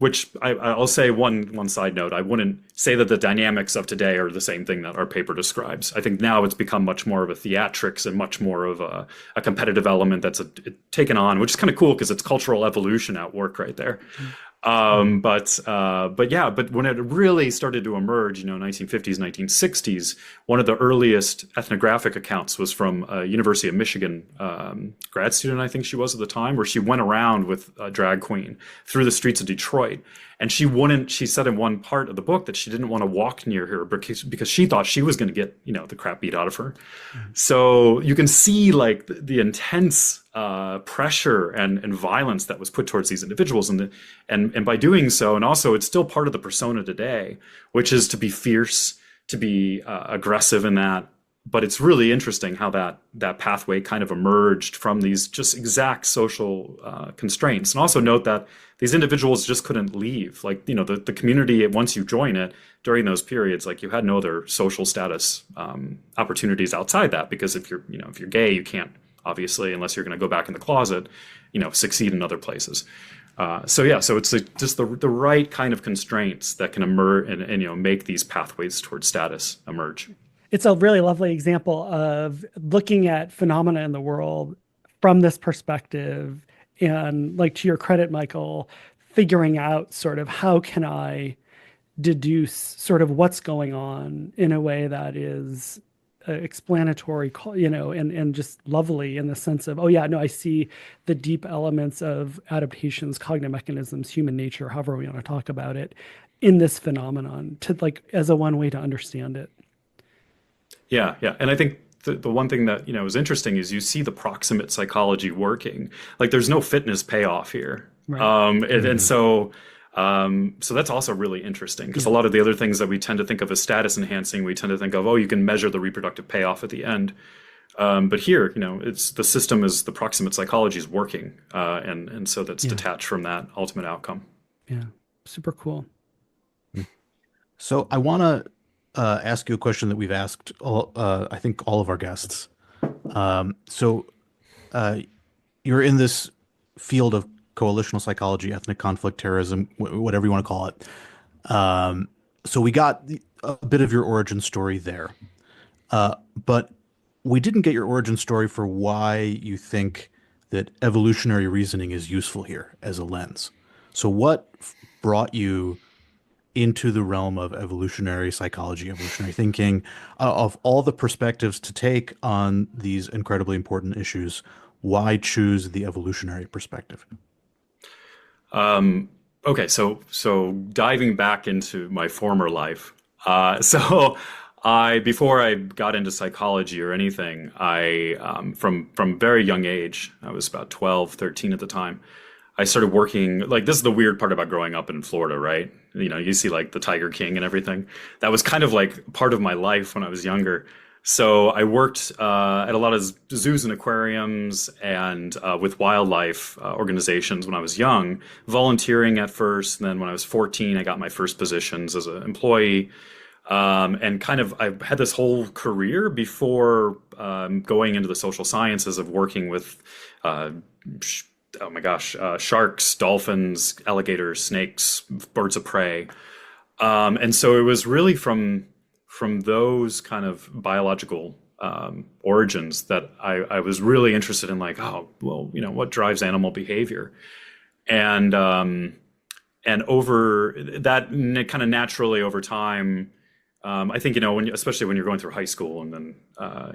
Which I'll say one side note, I wouldn't say that the dynamics of today are the same thing that our paper describes. I think now it's become much more of a theatrics and much more of a competitive element that's taken on, which is kind of cool because it's cultural evolution at work right there. But when it really started to emerge, 1950s, 1960s, one of the earliest ethnographic accounts was from a University of Michigan grad student, I think she was at the time, where she went around with a drag queen through the streets of Detroit. And she said in one part of the book that she didn't want to walk near her because she thought she was going to get, the crap beat out of her. So you can see like the intense pressure and violence that was put towards these individuals. And by doing so, and also it's still part of the persona today, which is to be fierce, to be aggressive in that. But it's really interesting how that pathway kind of emerged from these just exact social constraints. And also note that these individuals just couldn't leave. Like, the community, once you join it during those periods, like you had no other social status opportunities outside that, because if you're gay, you can't, obviously, unless you're going to go back in the closet, succeed in other places. So it's just the right kind of constraints that can emerge and make these pathways towards status emerge. It's a really lovely example of looking at phenomena in the world from this perspective. And like, to your credit, Michael, figuring out sort of how can I deduce sort of what's going on in a way that is explanatory, and just lovely in the sense of, I see the deep elements of adaptations, cognitive mechanisms, human nature, however we want to talk about it, in this phenomenon, to like as a one way to understand it. Yeah. And I think the one thing that, is interesting is you see the proximate psychology working. Like, there's no fitness payoff here. Right. And so that's also really interesting, because a lot of the other things that we tend to think of as status enhancing, we tend to think of, you can measure the reproductive payoff at the end. But here, it's the system is the proximate psychology is working. And so that's detached from that ultimate outcome. Yeah. Super cool. So I want to ask you a question that we've asked I think all of our guests. So uh, you're in this field of coalitional psychology, ethnic conflict, terrorism, whatever you want to call it. So we got a bit of your origin story there, but we didn't get your origin story for why you think that evolutionary reasoning is useful here as a lens. So what brought you into the realm of evolutionary psychology, evolutionary thinking, of all the perspectives to take on these incredibly important issues? Why choose the evolutionary perspective? Okay, so diving back into my former life, so I before I got into psychology or anything, I from very young age, I was about 12, 13 at the time. I started working, like, this is the weird part about growing up in Florida, right? You know, you see like the Tiger King and everything. That was kind of like part of my life when I was younger. So I worked at a lot of zoos and aquariums and with wildlife organizations when I was young, volunteering at first. And then when I was 14, I got my first positions as an employee. And kind of, I had this whole career before going into the social sciences of working with, oh my gosh, sharks, dolphins, alligators, snakes, birds of prey. And so it was really from those kind of biological origins that I was really interested in, like, oh, well, you know, what drives animal behavior? And over that, kind of naturally over time, I think, you know, especially when you're going through high school and then,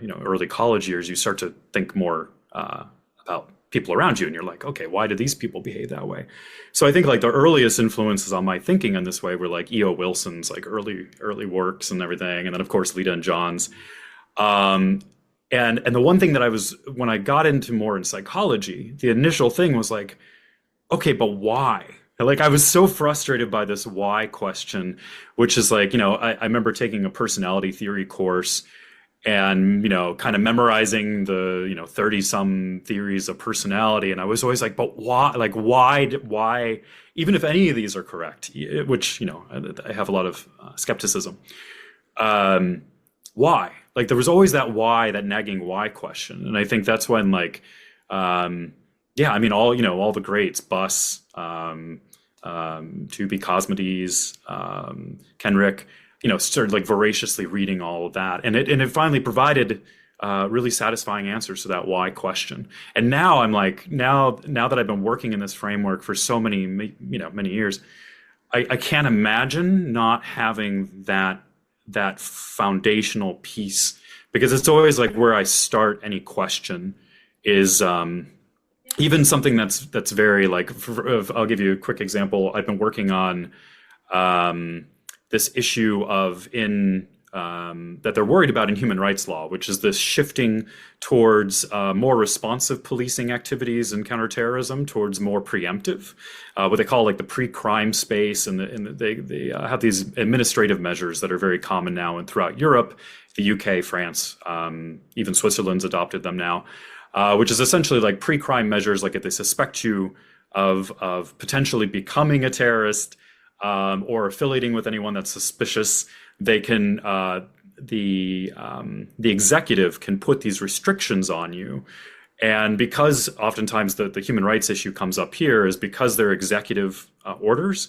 you know, early college years, you start to think more about people around you, and you're like, okay, why do these people behave that way? So I think like the earliest influences on my thinking in this way were like E.O. Wilson's like early works and everything, and then of course Lita and John's. And the one thing that when I got into more in psychology, the initial thing was like, okay, but why? Like, I was so frustrated by this why question, which is like, you know, I remember taking a personality theory course and, you know, kind of memorizing the, you know, 30 some theories of personality. And I was always like, but why, like, why, even if any of these are correct, which, you know, I have a lot of skepticism. Why? Like, there was always that why, that nagging why question. And I think that's when, like, yeah, I mean, all the greats, Buss, Tooby, Cosmides, Kenrick, you know, started like voraciously reading all of that, and it finally provided really satisfying answers to that why question. And now I'm like, now that I've been working in this framework for so many years, I can't imagine not having that foundational piece, because it's always like where I start any question is even something that's very like, I'll give you a quick example. I've been working on this issue of that they're worried about in human rights law, which is this shifting towards more responsive policing activities and counterterrorism, towards more preemptive, what they call like the pre-crime space, and they have these administrative measures that are very common now and throughout Europe, the UK, France, even Switzerland's adopted them now, which is essentially like pre-crime measures, like if they suspect you of potentially becoming a terrorist, or affiliating with anyone that's suspicious, they can the executive can put these restrictions on you. And because oftentimes the human rights issue comes up here is because they're executive orders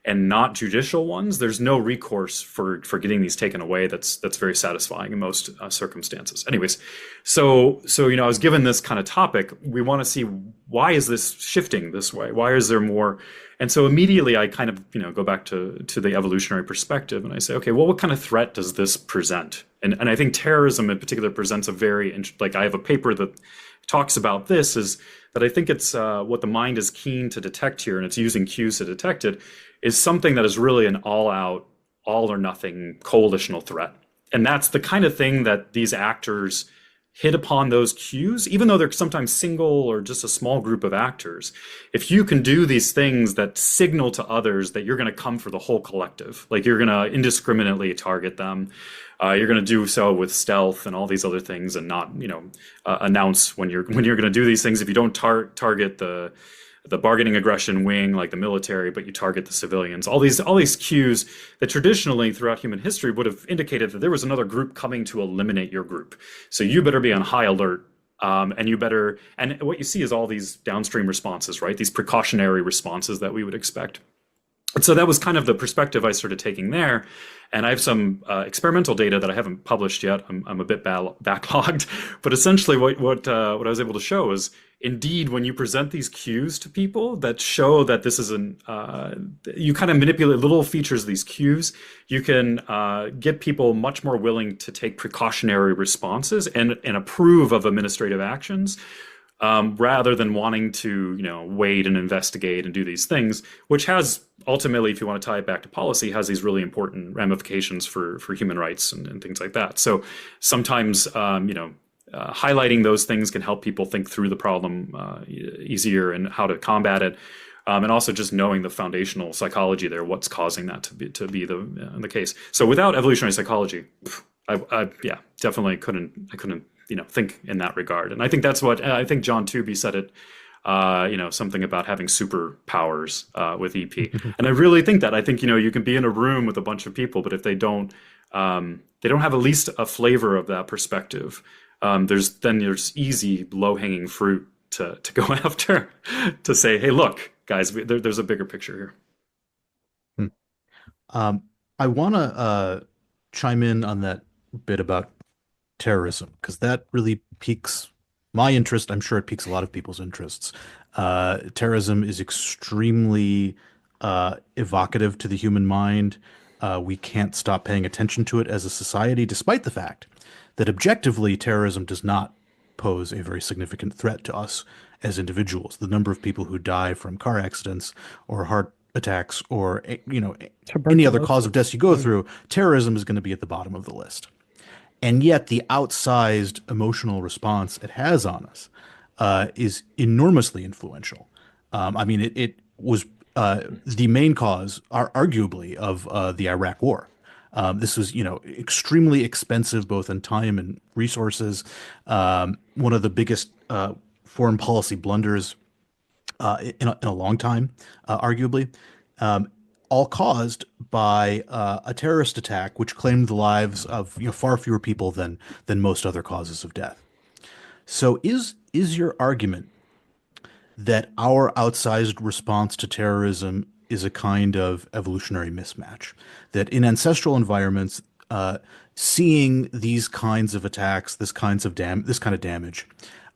and not judicial ones, there's no recourse for getting these taken away. That's very satisfying in most circumstances. Anyways, so you know, I was given this kind of topic. We want to see, why is this shifting this way? Why is there more? And so immediately I kind of, you know, go back to the evolutionary perspective, and I say, okay, well, what kind of threat does this present? And I think terrorism in particular presents a very, like, I have a paper that talks about this, is that I think it's what the mind is keen to detect here, and it's using cues to detect it, is something that is really an all-out, all or nothing coalitional threat. And that's the kind of thing that these actors hit upon, those cues, even though they're sometimes single or just a small group of actors. If you can do these things that signal to others that you're going to come for the whole collective, like you're going to indiscriminately target them, you're going to do so with stealth and all these other things, and not, you know, announce when you're going to do these things. If you don't target the bargaining aggression wing, like the military, but you target the civilians, all these cues that traditionally throughout human history would have indicated that there was another group coming to eliminate your group. So you better be on high alert And you better, and what you see is all these downstream responses, right? These precautionary responses that we would expect. And so that was kind of the perspective I started taking there. And I have some experimental data that I haven't published yet. I'm a bit backlogged, but essentially what I was able to show is, indeed, when you present these cues to people that show that this is you kind of manipulate little features of these cues, you can get people much more willing to take precautionary responses and approve of administrative actions, rather than wanting to, wait and investigate and do these things, which has ultimately, if you want to tie it back to policy, has these really important ramifications for human rights and things like that. So sometimes, highlighting those things can help people think through the problem easier and how to combat it. And also just knowing the foundational psychology there, what's causing that to be the case. So without evolutionary psychology, I definitely couldn't think in that regard. And I think that's what I think John Tooby said it, something about having superpowers with EP. And I really think that. I think, you can be in a room with a bunch of people, but if they don't have at least a flavor of that perspective, there's easy low-hanging fruit to go after, to say, hey, look, guys, there's a bigger picture here. I want to chime in on that bit about terrorism, because that really piques my interest. I'm sure it piques a lot of people's interests. Terrorism is extremely evocative to the human mind. We can't stop paying attention to it as a society, despite the fact that objectively terrorism does not pose a very significant threat to us as individuals. The number of people who die from car accidents or heart attacks or any other cause of death you go through, terrorism is going to be at the bottom of the list. And yet the outsized emotional response it has on us is enormously influential. It was the main cause, arguably, of the Iraq War. This was, extremely expensive, both in time and resources. One of the biggest foreign policy blunders in a long time, arguably. All caused by a terrorist attack, which claimed the lives of far fewer people than most other causes of death. So, is your argument that our outsized response to terrorism is a kind of evolutionary mismatch? That in ancestral environments, seeing these kinds of attacks, this kind of damage,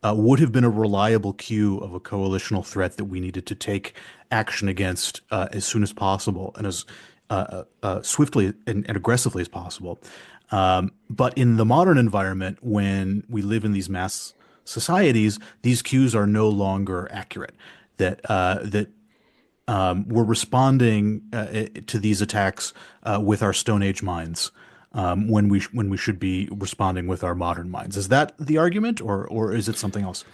would have been a reliable cue of a coalitional threat that we needed to take action against as soon as possible and as swiftly and aggressively as possible. But in the modern environment, when we live in these mass societies, these cues are no longer accurate. That we're responding to these attacks with our Stone Age minds. When we should be responding with our modern minds. Is that the argument, or is it something else?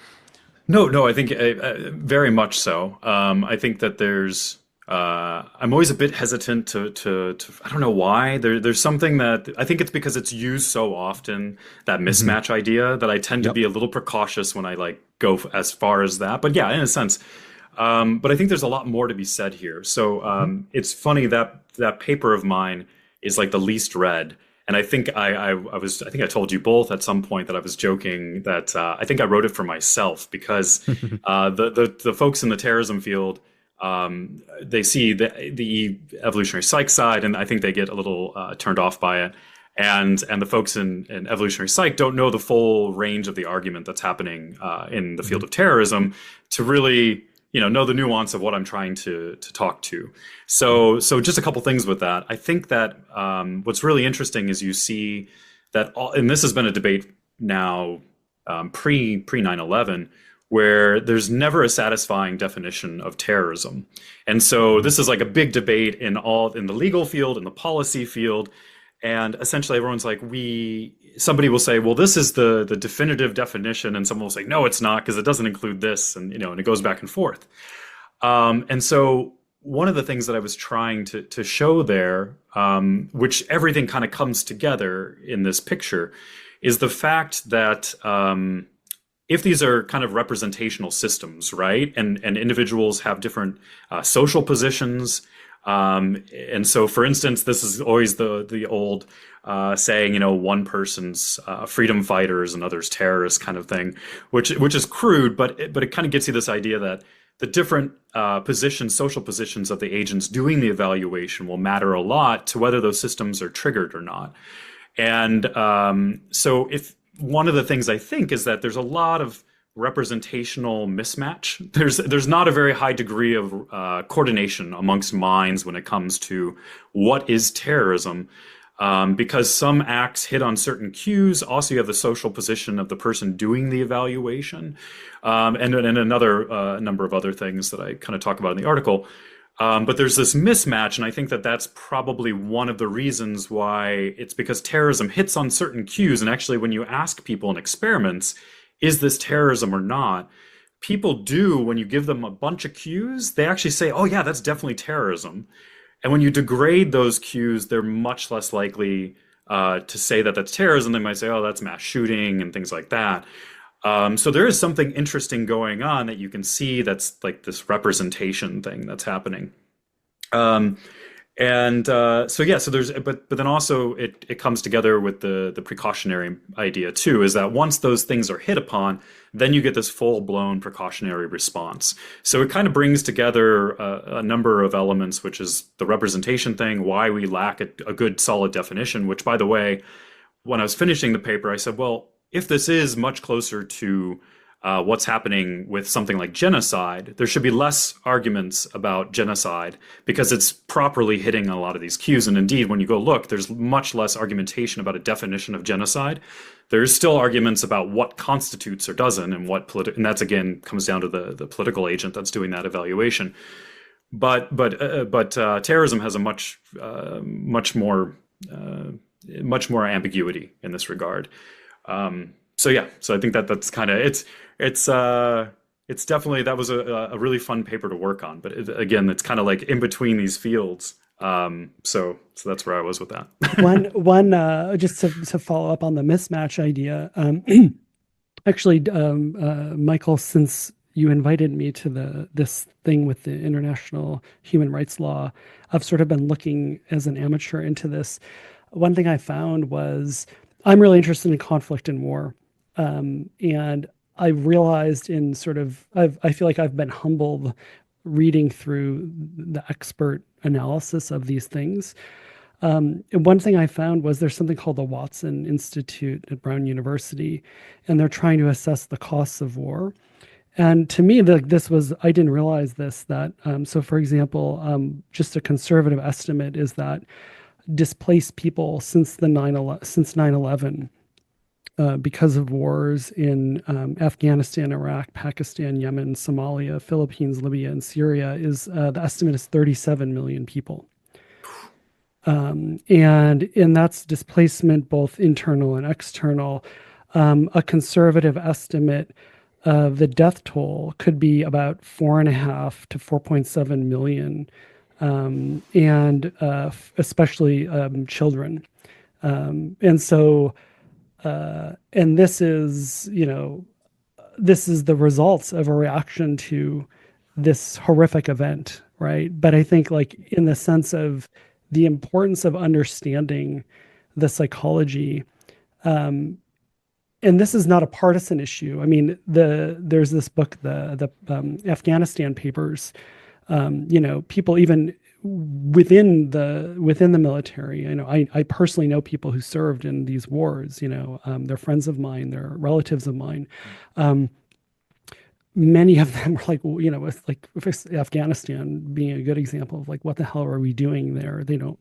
No, I think very much so. I think that there's. I'm always a bit hesitant to I don't know why. There's something that I think it's because it's used so often, that mismatch idea, that I tend to be a little precautious when I go as far as that. But yeah, in a sense. But I think there's a lot more to be said here. So it's funny that paper of mine is the least read. And I think I think I told you both at some point that I was joking that I think I wrote it for myself, because the folks in the terrorism field, they see the evolutionary psych side, and I think they get a little turned off by it. And the folks in evolutionary psych don't know the full range of the argument that's happening in the field of terrorism to really know the nuance of what I'm trying to talk to. So just a couple things with that. I think that what's really interesting is you see that, and this has been a debate now pre 9/11, where there's never a satisfying definition of terrorism. And so this is a big debate in the legal field, in the policy field. And essentially everyone's somebody will say, well, this is the definitive definition. And someone will say, no, it's not, because it doesn't include this. And, and it goes back and forth. And so one of the things that I was trying to show there, which everything kind of comes together in this picture, is the fact that if these are kind of representational systems, right, and individuals have different social positions, And so, for instance, this is always the old saying, one person's freedom fighters and others terrorists kind of thing, which is crude, but it kind of gets you this idea that the different social positions of the agents doing the evaluation will matter a lot to whether those systems are triggered or not. And so if one of the things I think is that there's a lot of representational mismatch. There's not a very high degree of coordination amongst minds when it comes to what is terrorism, because some acts hit on certain cues. Also, you have the social position of the person doing the evaluation, and another number of other things that I kind of talk about in the article. But there's this mismatch, and I think that that's probably one of the reasons why it's because terrorism hits on certain cues. And actually, when you ask people in experiments, is this terrorism or not? People do, when you give them a bunch of cues, they actually say, oh yeah, that's definitely terrorism. And when you degrade those cues, they're much less likely to say that that's terrorism. They might say, oh, that's mass shooting and things like that. So there is something interesting going on that you can see that's like this representation thing that's happening. So there's, but then also it comes together with the precautionary idea too, is that once those things are hit upon, then you get this full-blown precautionary response. So it kind of brings together a number of elements, which is the representation thing, why we lack a good solid definition, which, by the way, when I was finishing the paper, I said, well, if this is much closer to what's happening with something like genocide, there should be less arguments about genocide because it's properly hitting a lot of these cues. And indeed, when you go look, there's much less argumentation about a definition of genocide. There's still arguments about what constitutes or doesn't, and and that's again comes down to the political agent that's doing that evaluation. But terrorism has a much more ambiguity in this regard. So I think that's kind of it's definitely, that was a really fun paper to work on. But again, it's kind of like in between these fields. So that's where I was with that. one just to follow up on the mismatch idea. Actually, Michael, since you invited me to this thing with the international human rights law, I've sort of been looking as an amateur into this. One thing I found was I'm really interested in conflict and war. And I realized I feel like I've been humbled reading through the expert analysis of these things. And one thing I found was there's something called the Watson Institute at Brown University, and they're trying to assess the costs of war. And to me, I didn't realize this, that, so for example, just a conservative estimate is that displaced people since 9/11, because of wars in Afghanistan, Iraq, Pakistan, Yemen, Somalia, Philippines, Libya, and Syria, the estimate is 37 million people. And that's displacement, both internal and external. A conservative estimate of the death toll could be about 4.5 to 4.7 million, and especially children. And so, and this is the results of a reaction to this horrific event, right? But I think, like, in the sense of the importance of understanding the psychology, and this is not a partisan issue. I mean, there's this book, the Afghanistan Papers. People even within the military. I personally know people who served in these wars. They're friends of mine, they're relatives of mine. Many of them are like, with Afghanistan being a good example of, like, what the hell are we doing there? They don't,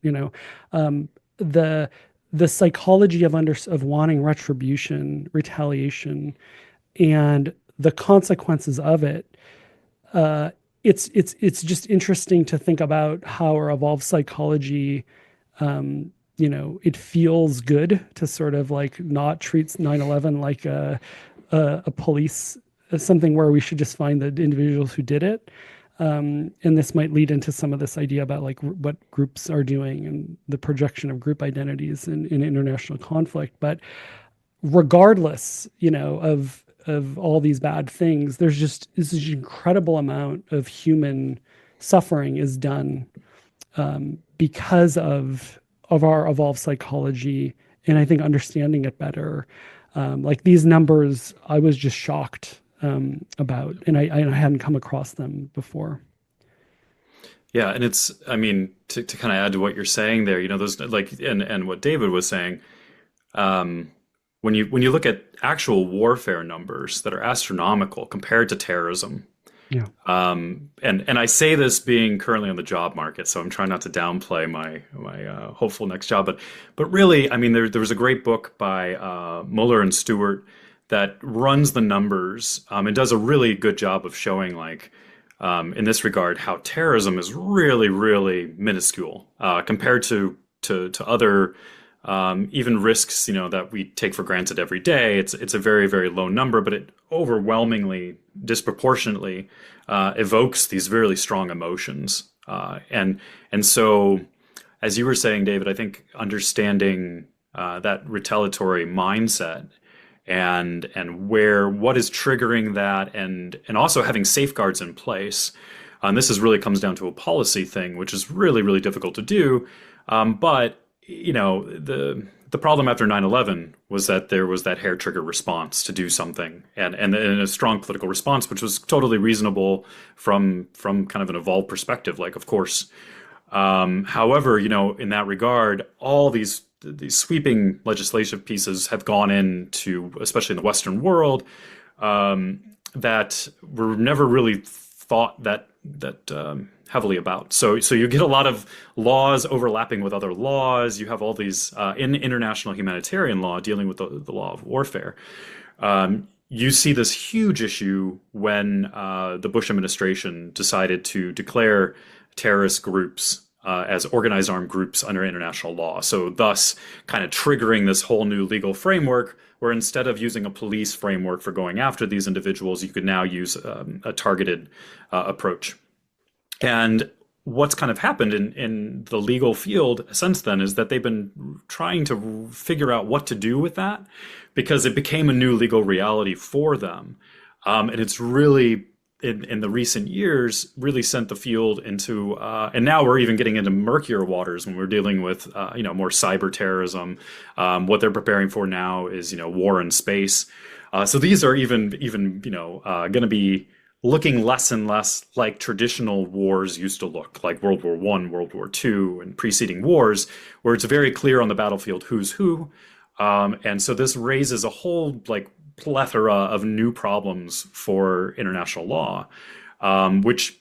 the psychology of wanting retribution, retaliation, and the consequences of it. It's just interesting to think about how our evolved psychology, it feels good to sort of like not treat 9/11 like a police, something where we should just find the individuals who did it. And this might lead into some of this idea about, like, what groups are doing and the projection of group identities in international conflict. But regardless, of all these bad things, there's just this incredible amount of human suffering is done because of our evolved psychology, and I think understanding it better. Like these numbers, I was just shocked about, and I hadn't come across them before. Yeah, and it's, I mean, to kind of add to what you're saying there, those like, and what David was saying, um, when you look at actual warfare numbers that are astronomical compared to terrorism, Yeah. and I say this being currently on the job market, so I'm trying not to downplay my hopeful next job, but really, I mean, there was a great book by Mueller and Stewart that runs the numbers and does a really good job of showing like in this regard how terrorism is really really minuscule compared to other even risks that we take for granted every day. It's a very very low number, but it overwhelmingly disproportionately evokes these really strong emotions and so as you were saying, David, I think understanding that retaliatory mindset and what is triggering that and also having safeguards in place. This is really comes down to a policy thing, which is really really difficult to do. But the problem after 9/11 was that there was that hair trigger response to do something and a strong political response, which was totally reasonable from kind of an evolved perspective. Like, of course, however, in that regard, all these sweeping legislative pieces have gone into, especially in the Western world, that were never really thought that heavily about. So you get a lot of laws overlapping with other laws. You have all these in international humanitarian law dealing with the law of warfare. You see this huge issue when the Bush administration decided to declare terrorist groups as organized armed groups under international law. So thus kind of triggering this whole new legal framework where instead of using a police framework for going after these individuals, you could now use a targeted approach. And what's kind of happened in the legal field since then is that they've been trying to figure out what to do with that because it became a new legal reality for them. And it's really in the recent years really sent the field into and now we're even getting into murkier waters when we're dealing with more cyber terrorism. What they're preparing for now is war in space. So these are even going to be looking less and less like traditional wars used to look, like World War I, World War II, and preceding wars, where it's very clear on the battlefield who's who. And so this raises a whole like plethora of new problems for international law, which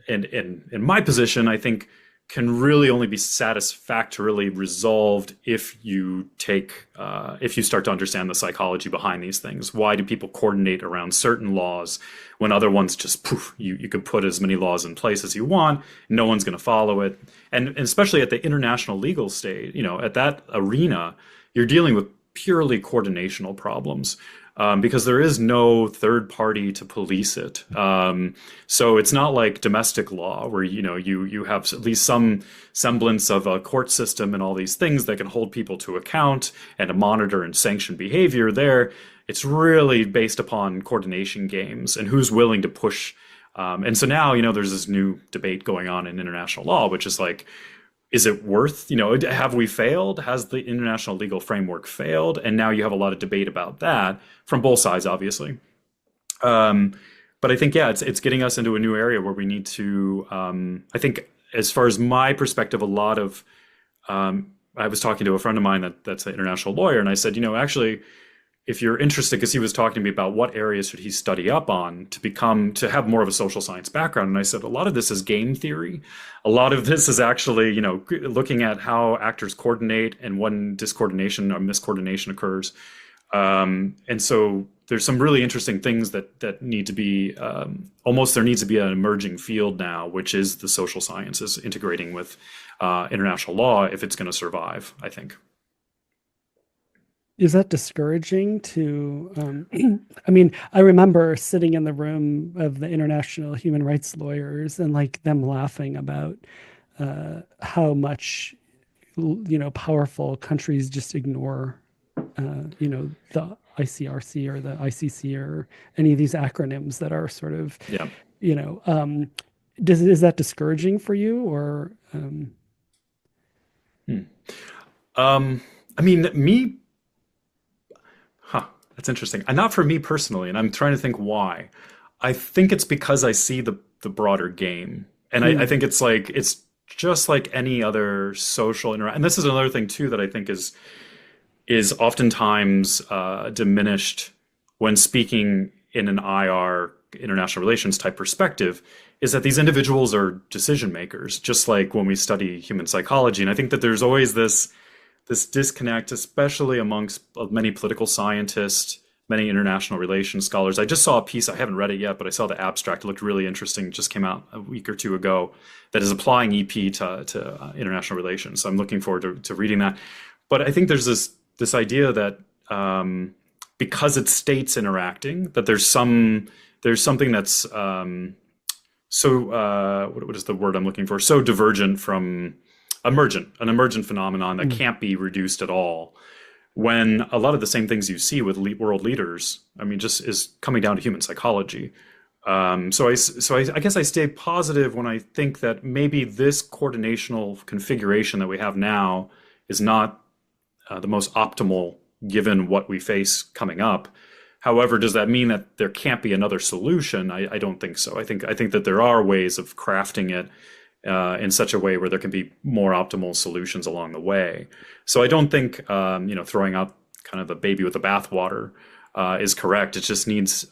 in my position, I think can really only be satisfactorily resolved if you start to understand the psychology behind these things. Why do people coordinate around certain laws when other ones just poof, you could put as many laws in place as you want, no one's going to follow it. And especially at the international legal state, at that arena, you're dealing with purely coordinational problems. Because there is no third party to police it. So it's not like domestic law where, you have at least some semblance of a court system and all these things that can hold people to account and to monitor and sanction behavior there. It's really based upon coordination games and who's willing to push. And so now, there's this new debate going on in international law, which is like, is it worth, have we failed? Has the international legal framework failed? And now you have a lot of debate about that from both sides, obviously. But I think, yeah, it's getting us into a new area where we need to, I think, as far as my perspective, a lot of, I was talking to a friend of mine that's an international lawyer, and I said, actually, if you're interested, because he was talking to me about what areas should he study up on to have more of a social science background. And I said, a lot of this is game theory. A lot of this is actually, looking at how actors coordinate and when discoordination or miscoordination occurs. And so there's some really interesting things that need to be, there needs to be an emerging field now, which is the social sciences integrating with international law if it's going to survive, I think. Is that discouraging to, I mean, I remember sitting in the room of the international human rights lawyers and like them laughing about how much, powerful countries just ignore, the ICRC or the ICC or any of these acronyms that are sort of, Yeah. is that discouraging for you or? Hmm. I mean, me, huh, that's interesting. And not for me personally, and I'm trying to think why. I think it's because I see the broader game. And I Mm, think it's like it's just like any other social interaction. And this is another thing too that I think is oftentimes diminished when speaking in an IR, international relations type perspective, is that these individuals are decision makers, just like when we study human psychology. And I think that there's always this disconnect, especially amongst many political scientists, many international relations scholars. I just saw a piece, I haven't read it yet, but I saw the abstract. It looked really interesting. It just came out a week or two ago that is applying EP to international relations. So I'm looking forward to reading that. But I think there's this idea that because it's states interacting, that there's something that's what is the word I'm looking for? So divergent from an emergent phenomenon that mm, can't be reduced at all. When a lot of the same things you see with world leaders, I mean, just is coming down to human psychology. I guess I stay positive when I think that maybe this coordinational configuration that we have now is not the most optimal given what we face coming up. However, does that mean that there can't be another solution? I don't think so. I think that there are ways of crafting it in such a way where there can be more optimal solutions along the way. So I don't think throwing out kind of the baby with the bathwater is correct. It just needs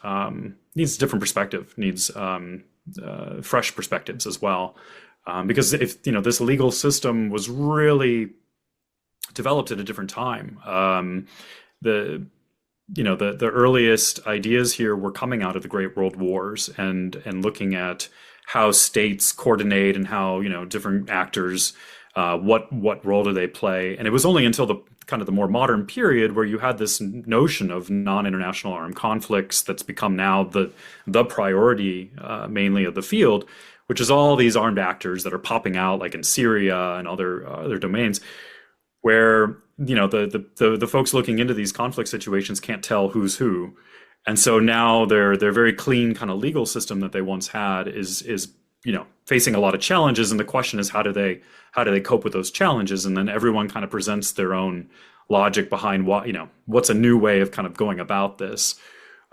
different perspective, needs fresh perspectives as well. Because if this legal system was really developed at a different time, the the earliest ideas here were coming out of the Great World Wars and looking at how states coordinate and how different actors what role do they play. And it was only until the kind of the more modern period where you had this notion of non-international armed conflicts that's become now the priority mainly of the field, which is all these armed actors that are popping out like in Syria and other domains where the folks looking into these conflict situations can't tell who's who. And so now their very clean kind of legal system that they once had is facing a lot of challenges, and the question is how do they cope with those challenges? And then everyone kind of presents their own logic behind what's a new way of kind of going about this.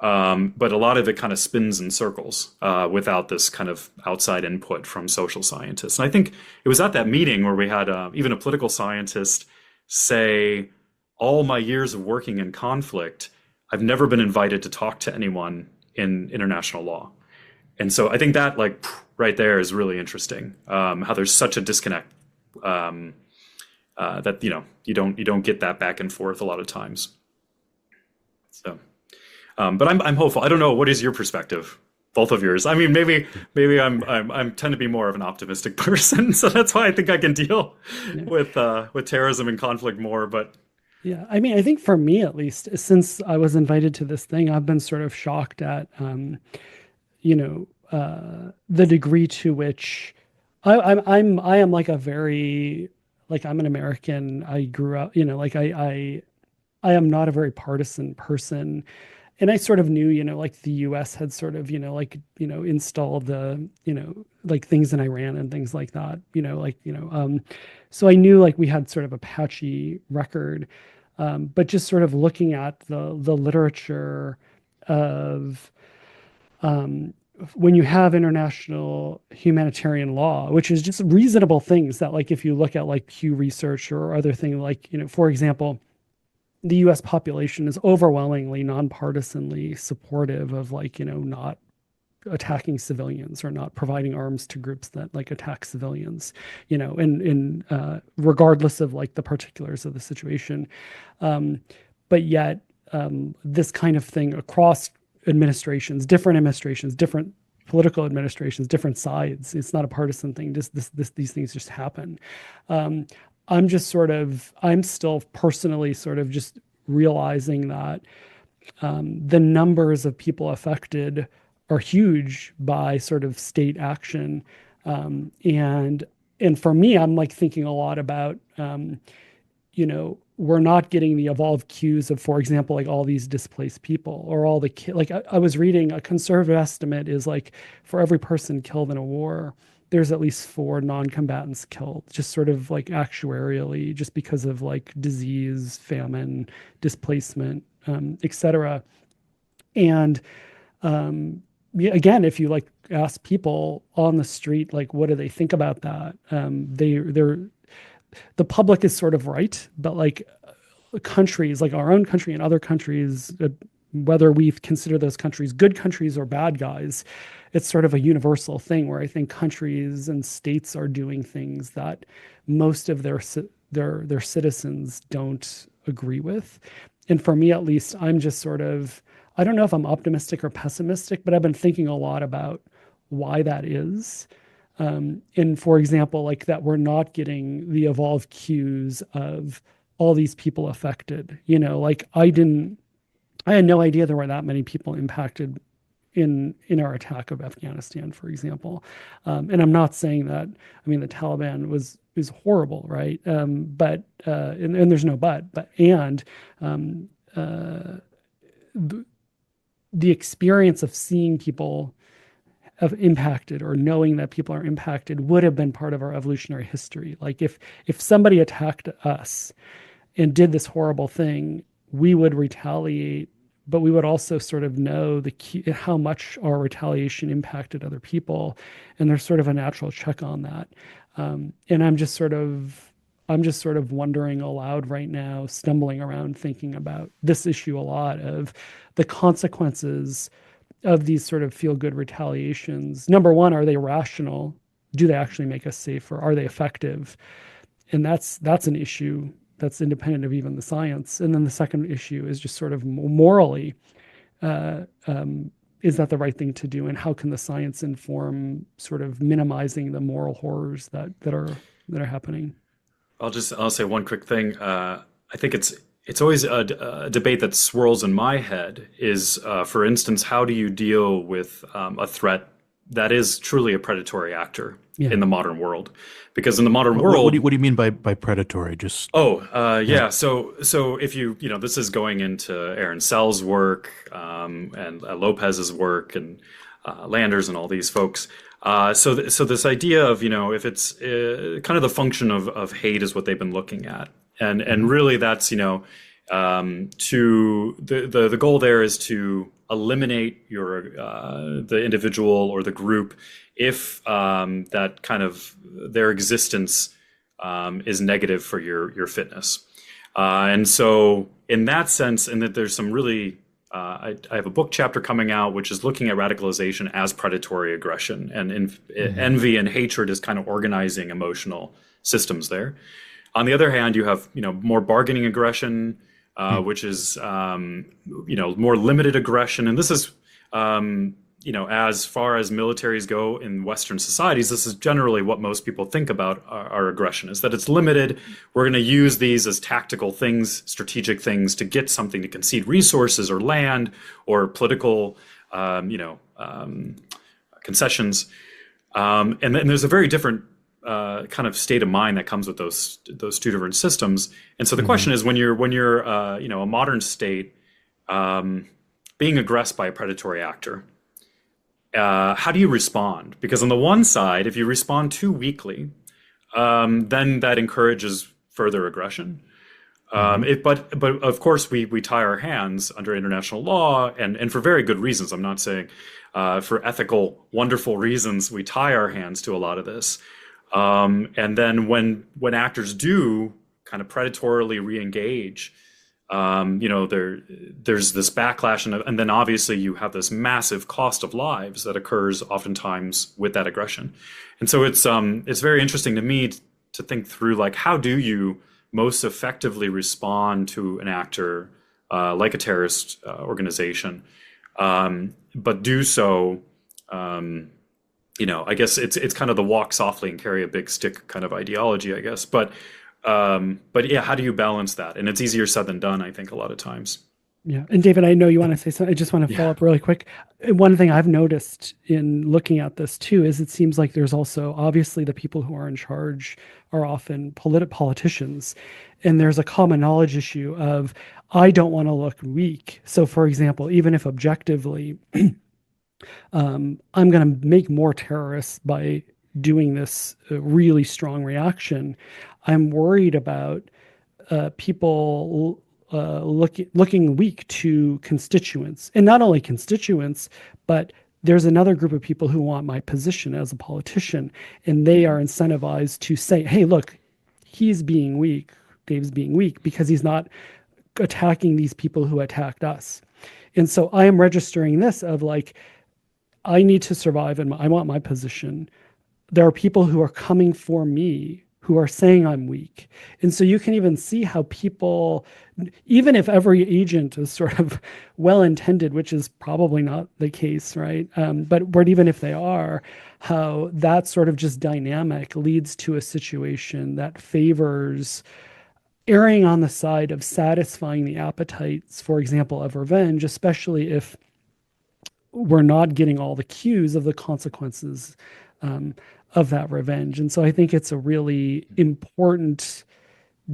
But a lot of it kind of spins in circles without this kind of outside input from social scientists. And I think it was at that meeting where we had even a political scientist say, all my years of working in conflict, I've never been invited to talk to anyone in international law. And so I think that like right there is really interesting, how there's such a disconnect that you don't get that back and forth a lot of times. So, but I'm hopeful. I don't know. What is your perspective? Both of yours. I mean, maybe I'm tend to be more of an optimistic person, so that's why I think I can deal yeah. with terrorism and conflict more. But Yeah, I mean, I think for me at least, since I was invited to this thing, I've been sort of shocked at, the degree to which I am like a very like I'm an American. I grew up, I am not a very partisan person, and I sort of knew, like the U.S. had sort of, installed the, like things in Iran and things like that, so I knew like we had sort of a patchy record. But just sort of looking at the literature of when you have international humanitarian law, which is just reasonable things that like if you look at like Pew Research or other thing like, for example, the US population is overwhelmingly nonpartisanly supportive of like, not attacking civilians or not providing arms to groups that like attack civilians, and regardless of like the particulars of the situation. But yet, this kind of thing across administrations, different political administrations, different sides. It's not a partisan thing. Just these things just happen. Um, I'm still personally sort of just realizing that the numbers of people affected are huge by sort of state action. And for me, I'm like thinking a lot about, we're not getting the evolved cues of, for example, like all these displaced people or all the like I was reading a conservative estimate is like for every person killed in a war, there's at least 4 non-combatants killed, just sort of like actuarially, just because of like disease, famine, displacement, etc. And yeah, again, if you like ask people on the street, like, what do they think about that? They're the public is sort of right, but like countries, like our own country and other countries, whether we consider those countries good countries or bad guys, it's sort of a universal thing where I think countries and states are doing things that most of their citizens don't agree with. And for me, at least, I'm just sort of, I don't know if I'm optimistic or pessimistic, but I've been thinking a lot about why that is. And for example, like that we're not getting the evolved cues of all these people affected. Like I had no idea there were that many people impacted in our attack of Afghanistan, for example. And I'm not saying that, I mean, the Taliban is horrible, right? But and there's no but and the experience of seeing people have impacted or knowing that people are impacted would have been part of our evolutionary history. Like if somebody attacked us and did this horrible thing, we would retaliate, but we would also sort of know how much our retaliation impacted other people, and there's sort of a natural check on that. And I'm just sort of wondering aloud right now, stumbling around thinking about this issue a lot of the consequences of these sort of feel-good retaliations. Number one, are they rational? Do they actually make us safer? Are they effective? And that's an issue that's independent of even the science. And then the second issue is just sort of morally, is that the right thing to do? And how can the science inform sort of minimizing the moral horrors that are happening? I'll say one quick thing. I think it's always a debate that swirls in my head is, for instance, how do you deal with a threat that is truly a predatory actor in the modern world? Because in the modern world, what do you mean by predatory? Just yeah. So if this is going into Aaron Sell's work and Lopez's work and Landers and all these folks. So this idea of if it's kind of the function of hate is what they've been looking at, and really that's to the goal there is to eliminate the individual or the group if that kind of their existence is negative for your fitness. And so in that sense, and that there's some really I have a book chapter coming out which is looking at radicalization as predatory aggression, and envy and hatred is kind of organizing emotional systems there. On the other hand, you have more bargaining aggression, which is more limited aggression, and this is as far as militaries go in Western societies, this is generally what most people think about our aggression, is that it's limited. We're going to use these as tactical things, strategic things to get something, to concede resources or land or political, concessions. And then there's a very different kind of state of mind that comes with those two different systems. And so the question is, when you're a modern state being aggressed by a predatory actor, how do you respond? Because on the one side, if you respond too weakly, then that encourages further aggression. But of course, we tie our hands under international law, and for very good reasons. I'm not saying for ethical, wonderful reasons, we tie our hands to a lot of this. And then when actors do kind of predatorily re-engage, there's this backlash, and then obviously you have this massive cost of lives that occurs oftentimes with that aggression. And so it's very interesting to me to think through, like, how do you most effectively respond to an actor like a terrorist organization, but do so, I guess it's kind of the walk softly and carry a big stick kind of ideology, I guess. But yeah, how do you balance that? And it's easier said than done, I think, a lot of times. Yeah. And David, I know you want to say something. I just want to follow up really quick. One thing I've noticed in looking at this too is it seems like there's also, obviously, the people who are in charge are often politicians. And there's a common knowledge issue of, I don't want to look weak. So for example, even if objectively, I'm going to make more terrorists by doing this really strong reaction. I'm worried about people looking weak to constituents, and not only constituents, but there's another group of people who want my position as a politician, and they are incentivized to say, hey, look, he's being weak, Dave's being weak because he's not attacking these people who attacked us. And so I am registering this of like, I need to survive and I want my position. There are people who are coming for me who are saying I'm weak. And so you can even see how people, even if every agent is sort of well-intended, which is probably not the case, right? But even if they are, how that sort of just dynamic leads to a situation that favors erring on the side of satisfying the appetites, for example, of revenge, especially if we're not getting all the cues of the consequences of that revenge. And so I think it's a really important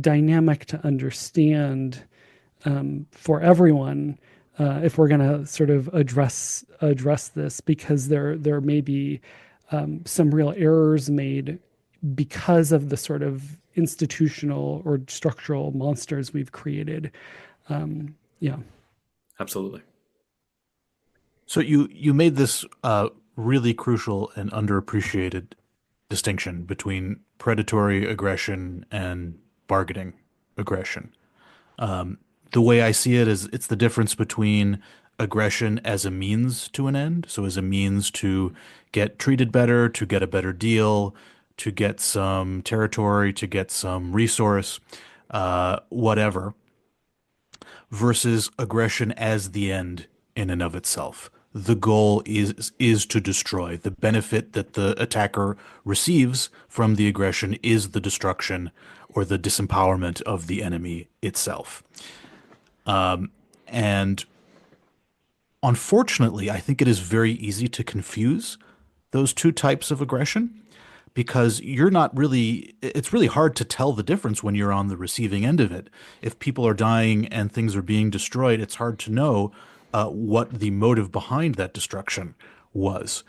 dynamic to understand for everyone if we're going to sort of address this, because there may be some real errors made because of the sort of institutional or structural monsters we've created. Yeah. Absolutely. So you made this really crucial and underappreciated distinction between predatory aggression and bargaining aggression. The way I see it is it's the difference between aggression as a means to an end, so as a means to get treated better, to get a better deal, to get some territory, to get some resource, whatever, versus aggression as the end in and of itself. The goal is to destroy. The benefit that the attacker receives from the aggression is the destruction or the disempowerment of the enemy itself. And unfortunately, I think it is very easy to confuse those two types of aggression, because it's really hard to tell the difference when you're on the receiving end of it. If people are dying and things are being destroyed, it's hard to know what the motive behind that destruction was.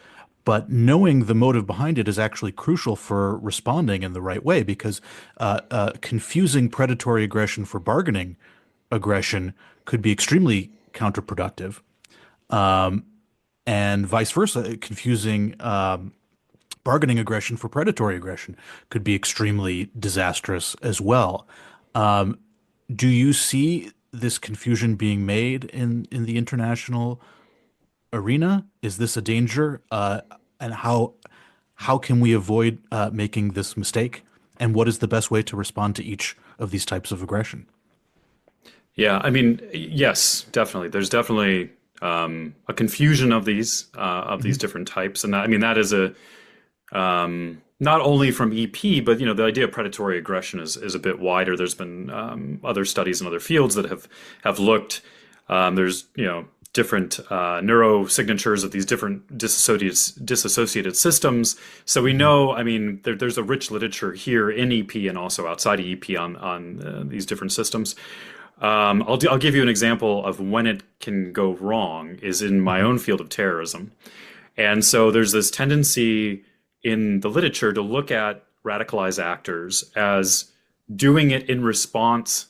But knowing the motive behind it is actually crucial for responding in the right way, because confusing predatory aggression for bargaining aggression could be extremely counterproductive. And vice versa, confusing bargaining aggression for predatory aggression could be extremely disastrous as well. Do you see this confusion being made in the international arena? Is this a danger? And how can we avoid making this mistake? And what is the best way to respond to each of these types of aggression? Yeah, I mean, yes, definitely. There's definitely a confusion of these different types, and that is a not only from EP, but the idea of predatory aggression is a bit wider. There's been other studies in other fields that have looked. There's different neurosignatures of these different dissociated systems. So we know, there's a rich literature here in EP and also outside of EP on these different systems. I'll give you an example of when it can go wrong is in my own field of terrorism. And so there's this tendency in the literature to look at radicalized actors as doing it in response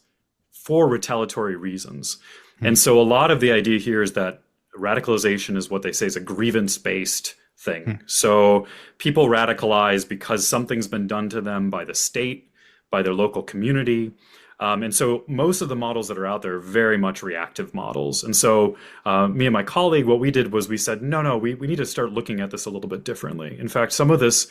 for retaliatory reasons. And so a lot of the idea here is that radicalization is what they say is a grievance-based thing. So people radicalize because something's been done to them by the state, by their local community. And so most of the models that are out there are very much reactive models. And so me and my colleague, what we did was we said, no, we need to start looking at this a little bit differently. In fact, some of this,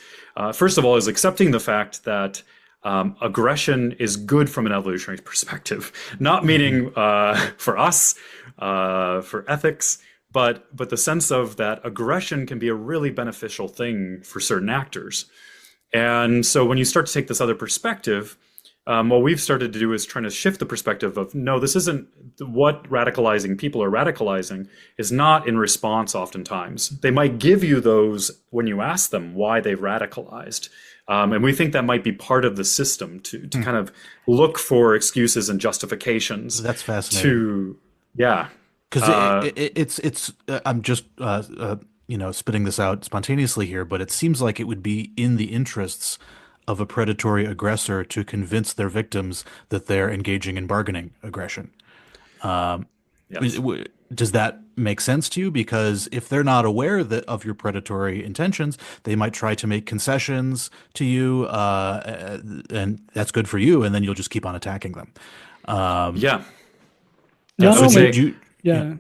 first of all, is accepting the fact that aggression is good from an evolutionary perspective, not meaning for us, for ethics, but the sense of that aggression can be a really beneficial thing for certain actors. And so when you start to take this other perspective, what we've started to do is trying to shift the perspective of, no, this isn't what radicalizing people are radicalizing is not in response oftentimes. They might give you those when you ask them why they've radicalized. And we think that might be part of the system to kind of look for excuses and justifications. That's fascinating. Yeah. Because it's I'm just spitting this out spontaneously here, but it seems like it would be in the interests of a predatory aggressor to convince their victims that they're engaging in bargaining aggression. Um, Yes. does that make sense to you? Because if they're not aware of your predatory intentions, they might try to make concessions to you, and that's good for you, and then you'll just keep on attacking them. Yeah. Not I would only, say, yeah.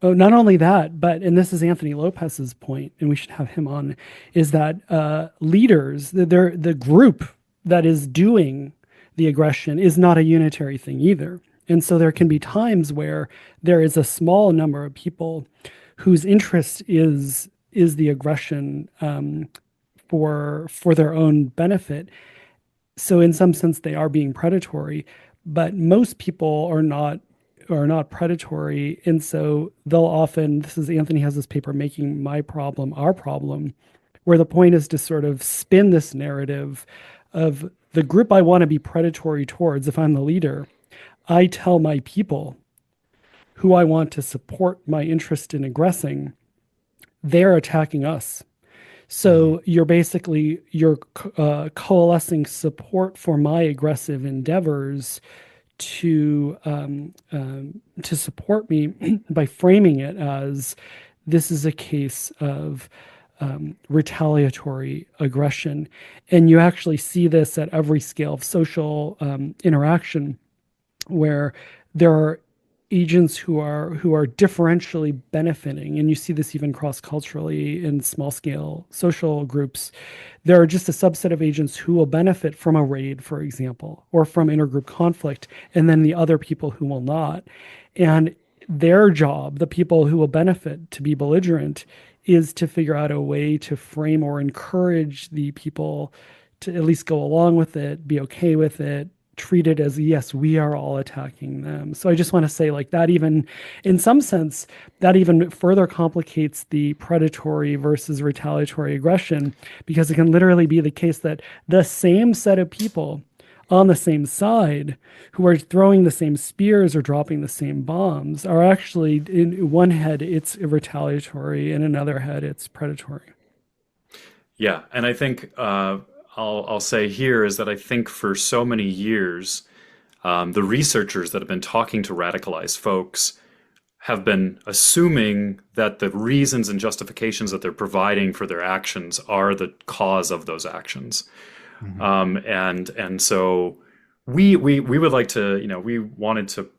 Oh, not only that, but, and this is Anthony Lopez's point, and we should have him on, is that leaders, the group that is doing the aggression is not a unitary thing either. And so there can be times where there is a small number of people whose interest is the aggression for their own benefit. So in some sense, they are being predatory, but most people are not predatory, and so they'll often. This is Anthony has this paper, Making My Problem Our Problem, where the point is to sort of spin this narrative of the group I want to be predatory towards. If I'm the leader, I tell my people who I want to support my interest in aggressing, they're attacking us. So you're coalescing support for my aggressive endeavors to support me by framing it as this is a case of retaliatory aggression. And you actually see this at every scale of social interaction, where there are agents who are differentially benefiting, and you see this even cross-culturally in small-scale social groups. There are just a subset of agents who will benefit from a raid, for example, or from intergroup conflict, and then the other people who will not. And their job, the people who will benefit to be belligerent, is to figure out a way to frame or encourage the people to at least go along with it, be okay with it, treat it as, yes, we are all attacking them. So I just want to say, like, that even, in some sense, that even further complicates the predatory versus retaliatory aggression, because it can literally be the case that the same set of people on the same side who are throwing the same spears or dropping the same bombs are actually, in one head, it's retaliatory, and in another head, it's predatory. yeah. And I think I'll say here is that I think for so many years, the researchers that have been talking to radicalized folks have been assuming that the reasons and justifications that they're providing for their actions are the cause of those actions. And so we would like to, we wanted to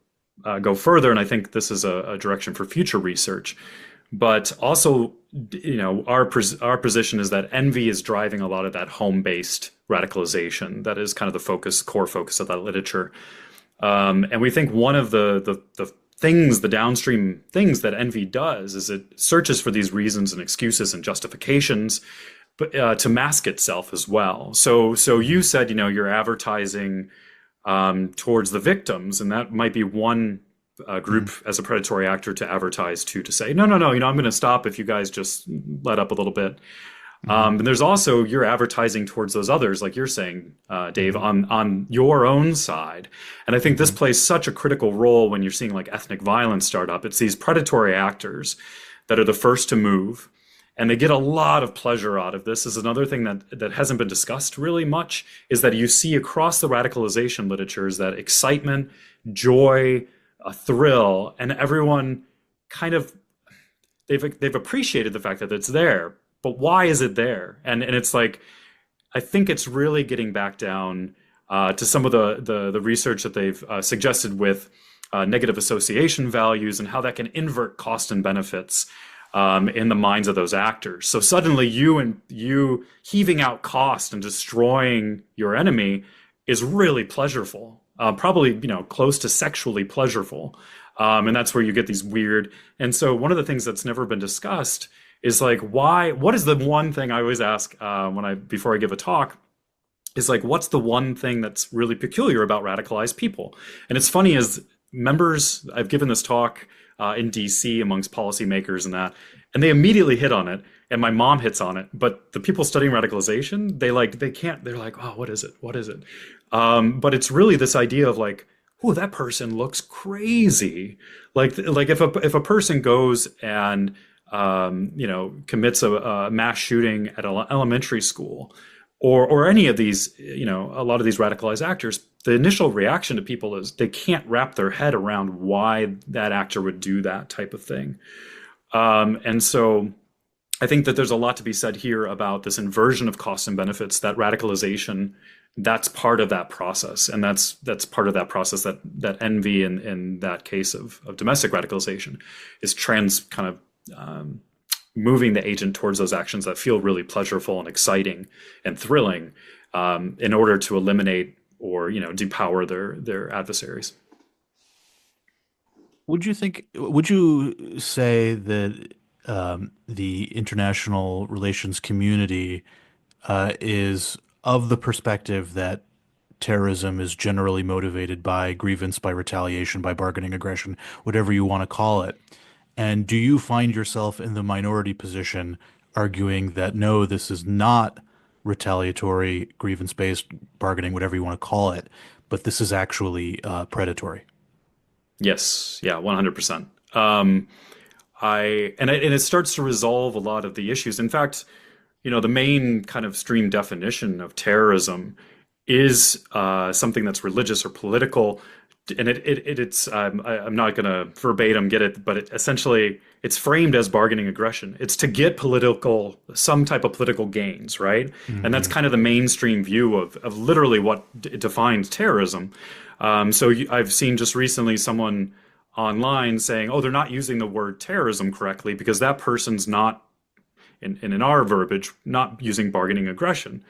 go further, and I think this is a direction for future research. But also, our position is that envy is driving a lot of that home-based radicalization. That is kind of the core focus of that literature. And we think one of the things, the downstream things that envy does is it searches for these reasons and excuses and justifications, but to mask itself as well. So you said, you're advertising towards the victims, and that might be one group as a predatory actor to advertise to say, no, I'm going to stop if you guys just let up a little bit. And there's also, you're advertising towards those others, like you're saying, Dave, on your own side. And I think this plays such a critical role when you're seeing like ethnic violence start up. It's these predatory actors that are the first to move, and they get a lot of pleasure out of this. Is another thing that hasn't been discussed really much, is that you see across the radicalization literature is that excitement, joy, a thrill, and everyone kind of, they've appreciated the fact that it's there, but why is it there? And it's like, I think it's really getting back down to some of the research that they've suggested with negative association values and how that can invert cost and benefits in the minds of those actors. So suddenly you heaving out cost and destroying your enemy is really pleasurable. Probably, close to sexually pleasurable. And that's where you get these weird. And so one of the things that's never been discussed is like, what is the one thing I always ask before I give a talk, is like, what's the one thing that's really peculiar about radicalized people? And it's funny, as members, I've given this talk in DC amongst policymakers and they immediately hit on it. And my mom hits on it, but the people studying radicalization, they're like, oh, what is it? What is it? But it's really this idea of like, oh, that person looks crazy. Like if a person goes and commits a mass shooting at an elementary school, or any of these, a lot of these radicalized actors, the initial reaction to people is they can't wrap their head around why that actor would do that type of thing. And so I think that there's a lot to be said here about this inversion of costs and benefits, that radicalization. That's part of that process, and that's part of that process that envy in that case of domestic radicalization is kind of moving the agent towards those actions that feel really pleasurable and exciting and thrilling, in order to eliminate or depower their adversaries. Would you say that the international relations community is of the perspective that terrorism is generally motivated by grievance, by retaliation, by bargaining aggression, whatever you want to call it? And do you find yourself in the minority position arguing that no, this is not retaliatory, grievance-based bargaining, whatever you want to call it, but this is actually predatory? Yes, yeah, 100%. And it starts to resolve a lot of the issues. In fact, the main kind of stream definition of terrorism is something that's religious or political, and I'm not going to verbatim get it, but essentially it's framed as bargaining aggression. It's to get some type of political gains, right? Mm-hmm. And that's kind of the mainstream view of literally what defines terrorism. So I've seen just recently someone online saying, "Oh, they're not using the word terrorism correctly because that person's not, in our verbiage, not using bargaining aggression."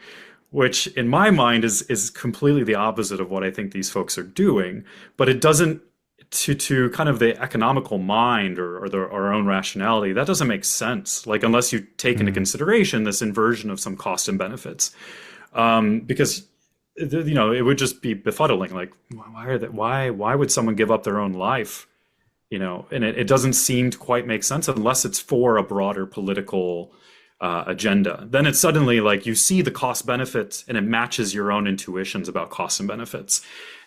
Which in my mind is completely the opposite of what I think these folks are doing. But it doesn't, to kind of the economical mind or our own rationality, that doesn't make sense. Like, unless you take into consideration this inversion of some cost and benefits, because it would just be befuddling. Like, why would someone give up their own life? And it doesn't seem to quite make sense unless it's for a broader political agenda. Then it's suddenly like you see the cost benefits and it matches your own intuitions about costs and benefits.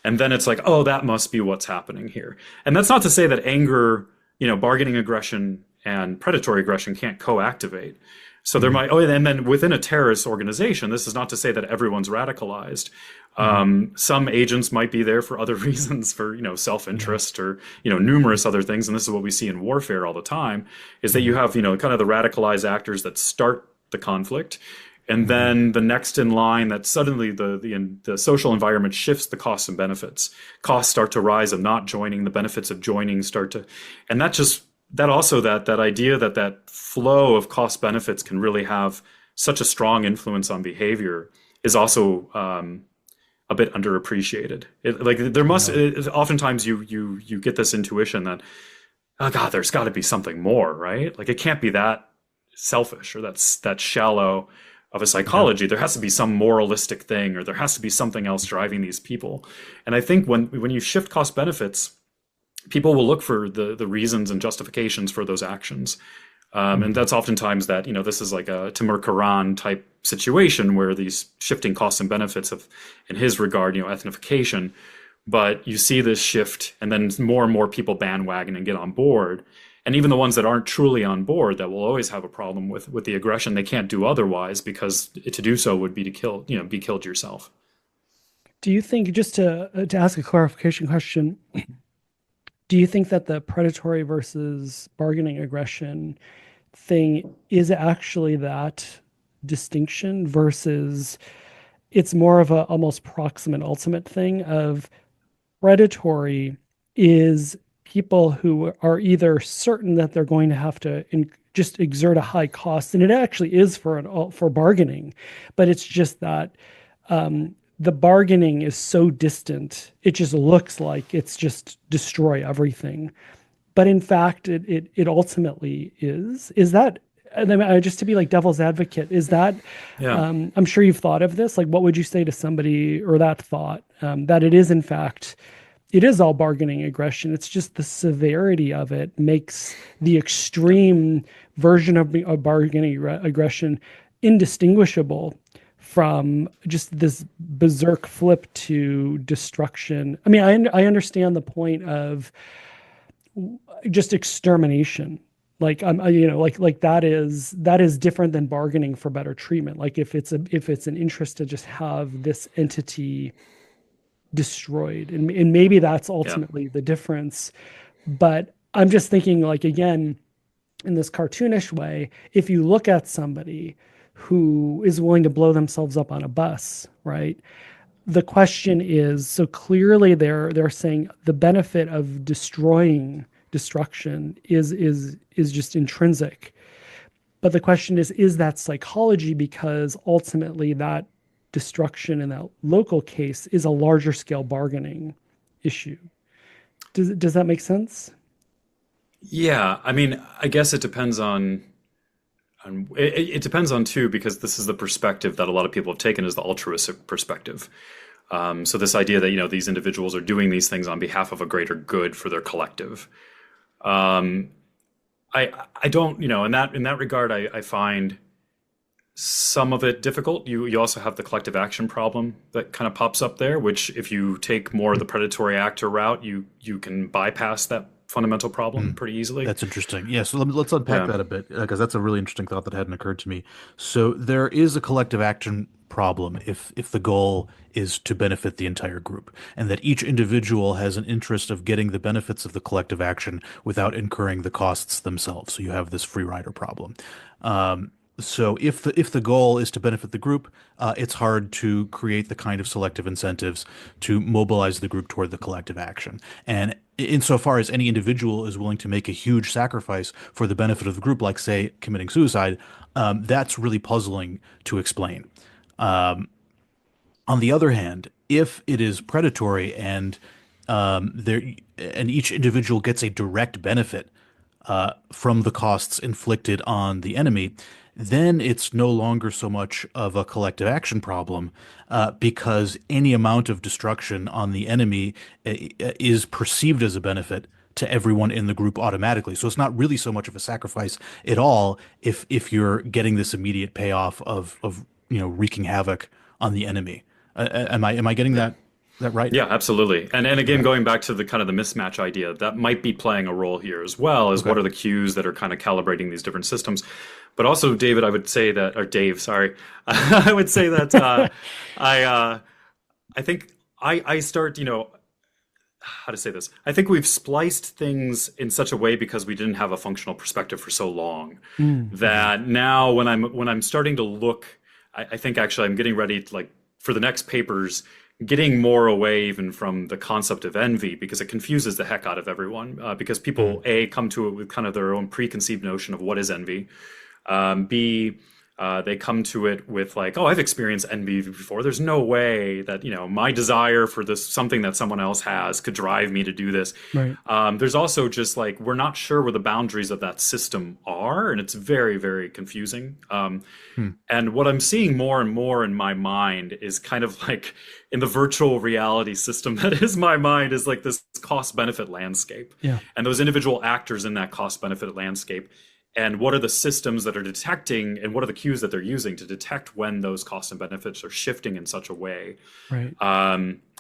And then it's like, oh, that must be what's happening here. And that's not to say that anger, bargaining aggression and predatory aggression can't co-activate. So there might, and then within a terrorist organization, this is not to say that everyone's radicalized. Some agents might be there for other reasons, for, self-interest or, numerous other things. And this is what we see in warfare all the time, is that you have, kind of the radicalized actors that start the conflict. And then the next in line, that suddenly the social environment shifts the costs and benefits. Costs start to rise of not joining, the benefits of joining start to, and that idea that flow of cost benefits can really have such a strong influence on behavior is also a bit underappreciated. Oftentimes you get this intuition that, oh God, there's got to be something more, right? Like, it can't be that selfish or that shallow of a psychology. There has to be some moralistic thing, or there has to be something else driving these people. And I think when you shift cost benefits, people will look for the reasons and justifications for those actions. And that's oftentimes that, this is like a Timur Karan type situation where these shifting costs and benefits of, in his regard, ethnification. But you see this shift, and then more and more people bandwagon and get on board. And even the ones that aren't truly on board, that will always have a problem with the aggression, they can't do otherwise, because to do so would be to kill, be killed yourself. Do you think, just to ask a clarification question, do you think that the predatory versus bargaining aggression thing is actually that distinction, versus it's more of a almost proximate ultimate thing of predatory is people who are either certain that they're going to have to just exert a high cost, and it actually is for bargaining, but it's just that the bargaining is so distant, it just looks like it's just destroy everything. But in fact, it ultimately is. Is that, I mean, just to be like devil's advocate, is that, I'm sure you've thought of this, like what would you say to somebody, or that thought, that it is in fact, it is all bargaining aggression. It's just the severity of it makes the extreme version of bargaining aggression indistinguishable from just this berserk flip to destruction. I mean, I understand the point of just extermination, Like that is different than bargaining for better treatment. Like if it's an interest to just have this entity destroyed, and maybe that's Yeah. ultimately the difference. But I'm just thinking, like, again, in this cartoonish way, if you look at somebody who is willing to blow themselves up on a bus, right? The question is, so clearly they're saying the benefit of destroying destruction is just intrinsic. But the question is that psychology? Because ultimately that destruction in that local case is a larger scale bargaining issue. Does that make sense? Yeah, I mean, I guess it depends on it depends on too, because this is the perspective that a lot of people have taken as the altruistic perspective. So this idea that, these individuals are doing these things on behalf of a greater good for their collective. Um, I don't, in that regard, I find some of it difficult. You also have the collective action problem that kind of pops up there, which if you take more of the predatory actor route, you can bypass that fundamental problem pretty easily. That's interesting. Yeah, so let's unpack Yeah. that a bit because that's a really interesting thought that hadn't occurred to me. So there is a collective action problem if the goal is to benefit the entire group, and that each individual has an interest of getting the benefits of the collective action without incurring the costs themselves. So you have this free rider problem. So if the goal is to benefit the group, it's hard to create the kind of selective incentives to mobilize the group toward the collective action. And insofar as any individual is willing to make a huge sacrifice for the benefit of the group, like say committing suicide, that's really puzzling to explain. On the other hand, if it is predatory there and each individual gets a direct benefit from the costs inflicted on the enemy, then it's no longer so much of a collective action problem because any amount of destruction on the enemy is perceived as a benefit to everyone in the group automatically. So it's not really so much of a sacrifice at all if you're getting this immediate payoff of wreaking havoc on the enemy. Am I getting Yeah. that right? Yeah, absolutely. And again, going back to the kind of the mismatch idea, that might be playing a role here as well, as Okay. what are the cues that are kind of calibrating these different systems. But also, David, I would say that, or Dave, sorry, I would say that I I think I start, how to say this? I think we've spliced things in such a way because we didn't have a functional perspective for so long Mm-hmm. that now when I'm starting to look, I think actually I'm getting ready to, like, for the next papers, getting more away even from the concept of envy because it confuses the heck out of everyone. Because people come to it with kind of their own preconceived notion of what is envy. B, they come to it with like, oh, I've experienced envy before. There's no way that, my desire for this something that someone else has could drive me to do this. Right. There's also just like, we're not sure where the boundaries of that system are, and it's very, very confusing. Hmm. And what I'm seeing more and more in my mind is kind of like in the virtual reality system that is my mind is like this cost benefit landscape. Yeah. And those individual actors in that cost benefit landscape, and what are the systems that are detecting and what are the cues that they're using to detect when those costs and benefits are shifting in such a way. Right.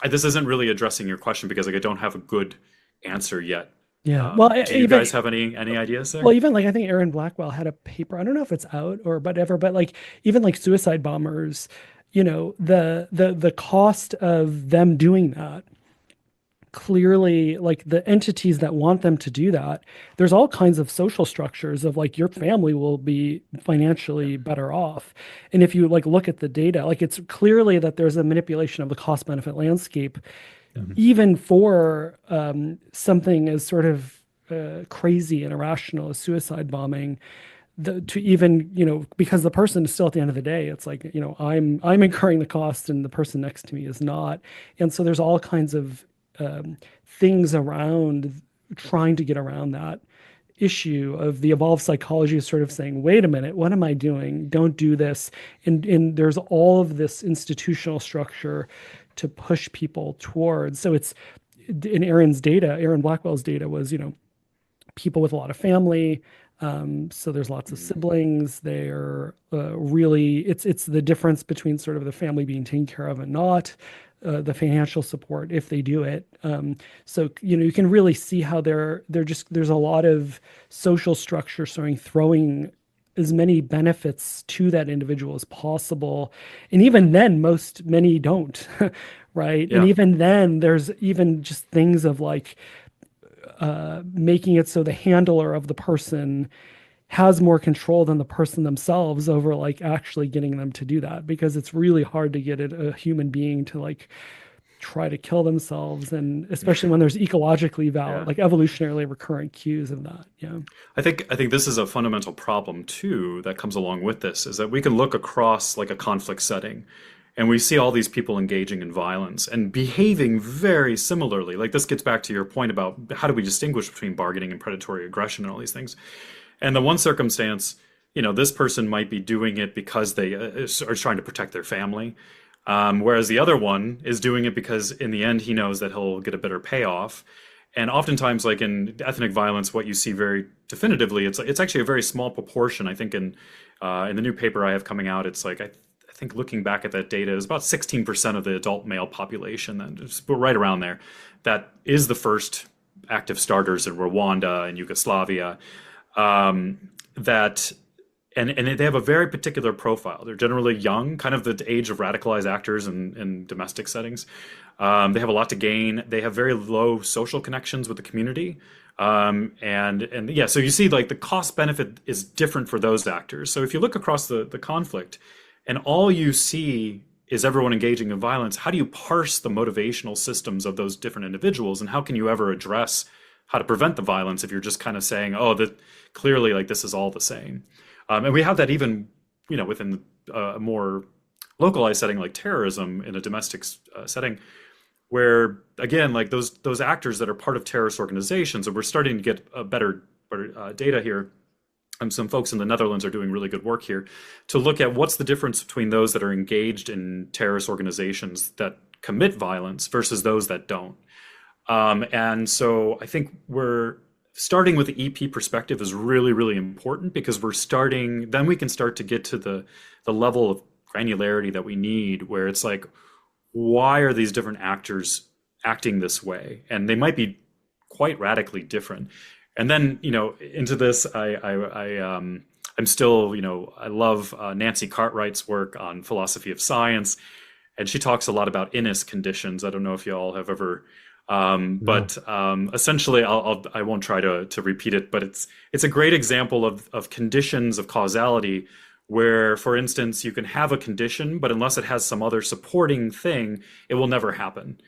This isn't really addressing your question because like I don't have a good answer yet. Yeah. Well, Do you guys have any ideas there? even like I think Aaron Blackwell had a paper. I don't know if it's out or whatever, but like even like suicide bombers, the cost of them doing that, clearly, like the entities that want them to do that, there's all kinds of social structures of like your family will be financially better off. And if you like look at the data, like it's clearly that there's a manipulation of the cost benefit landscape, even for something as sort of crazy and irrational as suicide bombing. To even, because the person is still at the end of the day, it's like, I'm incurring the cost and the person next to me is not. And so there's all kinds of things around trying to get around that issue of the evolved psychology is sort of saying, wait a minute, what am I doing? Don't do this. And there's all of this institutional structure to push people towards. So it's in Aaron Blackwell's data was, people with a lot of family. So there's lots of siblings. They're really it's the difference between sort of the family being taken care of and not. the financial support if they do it. So you can really see how there's a lot of social structure throwing as many benefits to that individual as possible, and even then, many don't, right? And Yeah. even then, there's even just things of like making it so the handler of the person has more control than the person themselves over like actually getting them to do that, because it's really hard to get a human being to like try to kill themselves, and especially when there's ecologically valid, Yeah. like evolutionarily recurrent cues of that. Yeah. I think this is a fundamental problem too that comes along with this, is that we can look across like a conflict setting and we see all these people engaging in violence and behaving very similarly. Like this gets back to your point about how do we distinguish between bargaining and predatory aggression and all these things. And the one circumstance, this person might be doing it because they are trying to protect their family. Whereas the other one is doing it because in the end he knows that he'll get a better payoff. And oftentimes, like in ethnic violence, what you see very definitively, it's actually a very small proportion. I think in the new paper I have coming out, it's like I think looking back at that data, is about 16% of the adult male population, that right around there, that is the first active starters in Rwanda and Yugoslavia. That and they have a very particular profile. They're generally young, kind of the age of radicalized actors in domestic settings. They have a lot to gain. They have very low social connections with the community. And yeah, so you see like the cost benefit is different for those actors. So if you look across the conflict and all you see is everyone engaging in violence, how do you parse the motivational systems of those different individuals? And how can you ever address how to prevent the violence if you're just kind of saying, oh, that clearly like this is all the same? And we have that even, within a more localized setting like terrorism in a domestic setting, where again, like those actors that are part of terrorist organizations, and we're starting to get a better data here. Some folks in the Netherlands are doing really good work here to look at what's the difference between those that are engaged in terrorist organizations that commit violence versus those that don't. And so I think we're starting with the EP perspective is really, really important, because then we can start to get to the level of granularity that we need, where it's like, why are these different actors acting this way? And they might be quite radically different. And then, into this, I'm still, I love Nancy Cartwright's work on philosophy of science. And she talks a lot about Innes conditions. I don't know if you all have ever but essentially, I won't try to repeat it, but it's a great example of conditions of causality, where, for instance, you can have a condition, but unless it has some other supporting thing, it will never happen.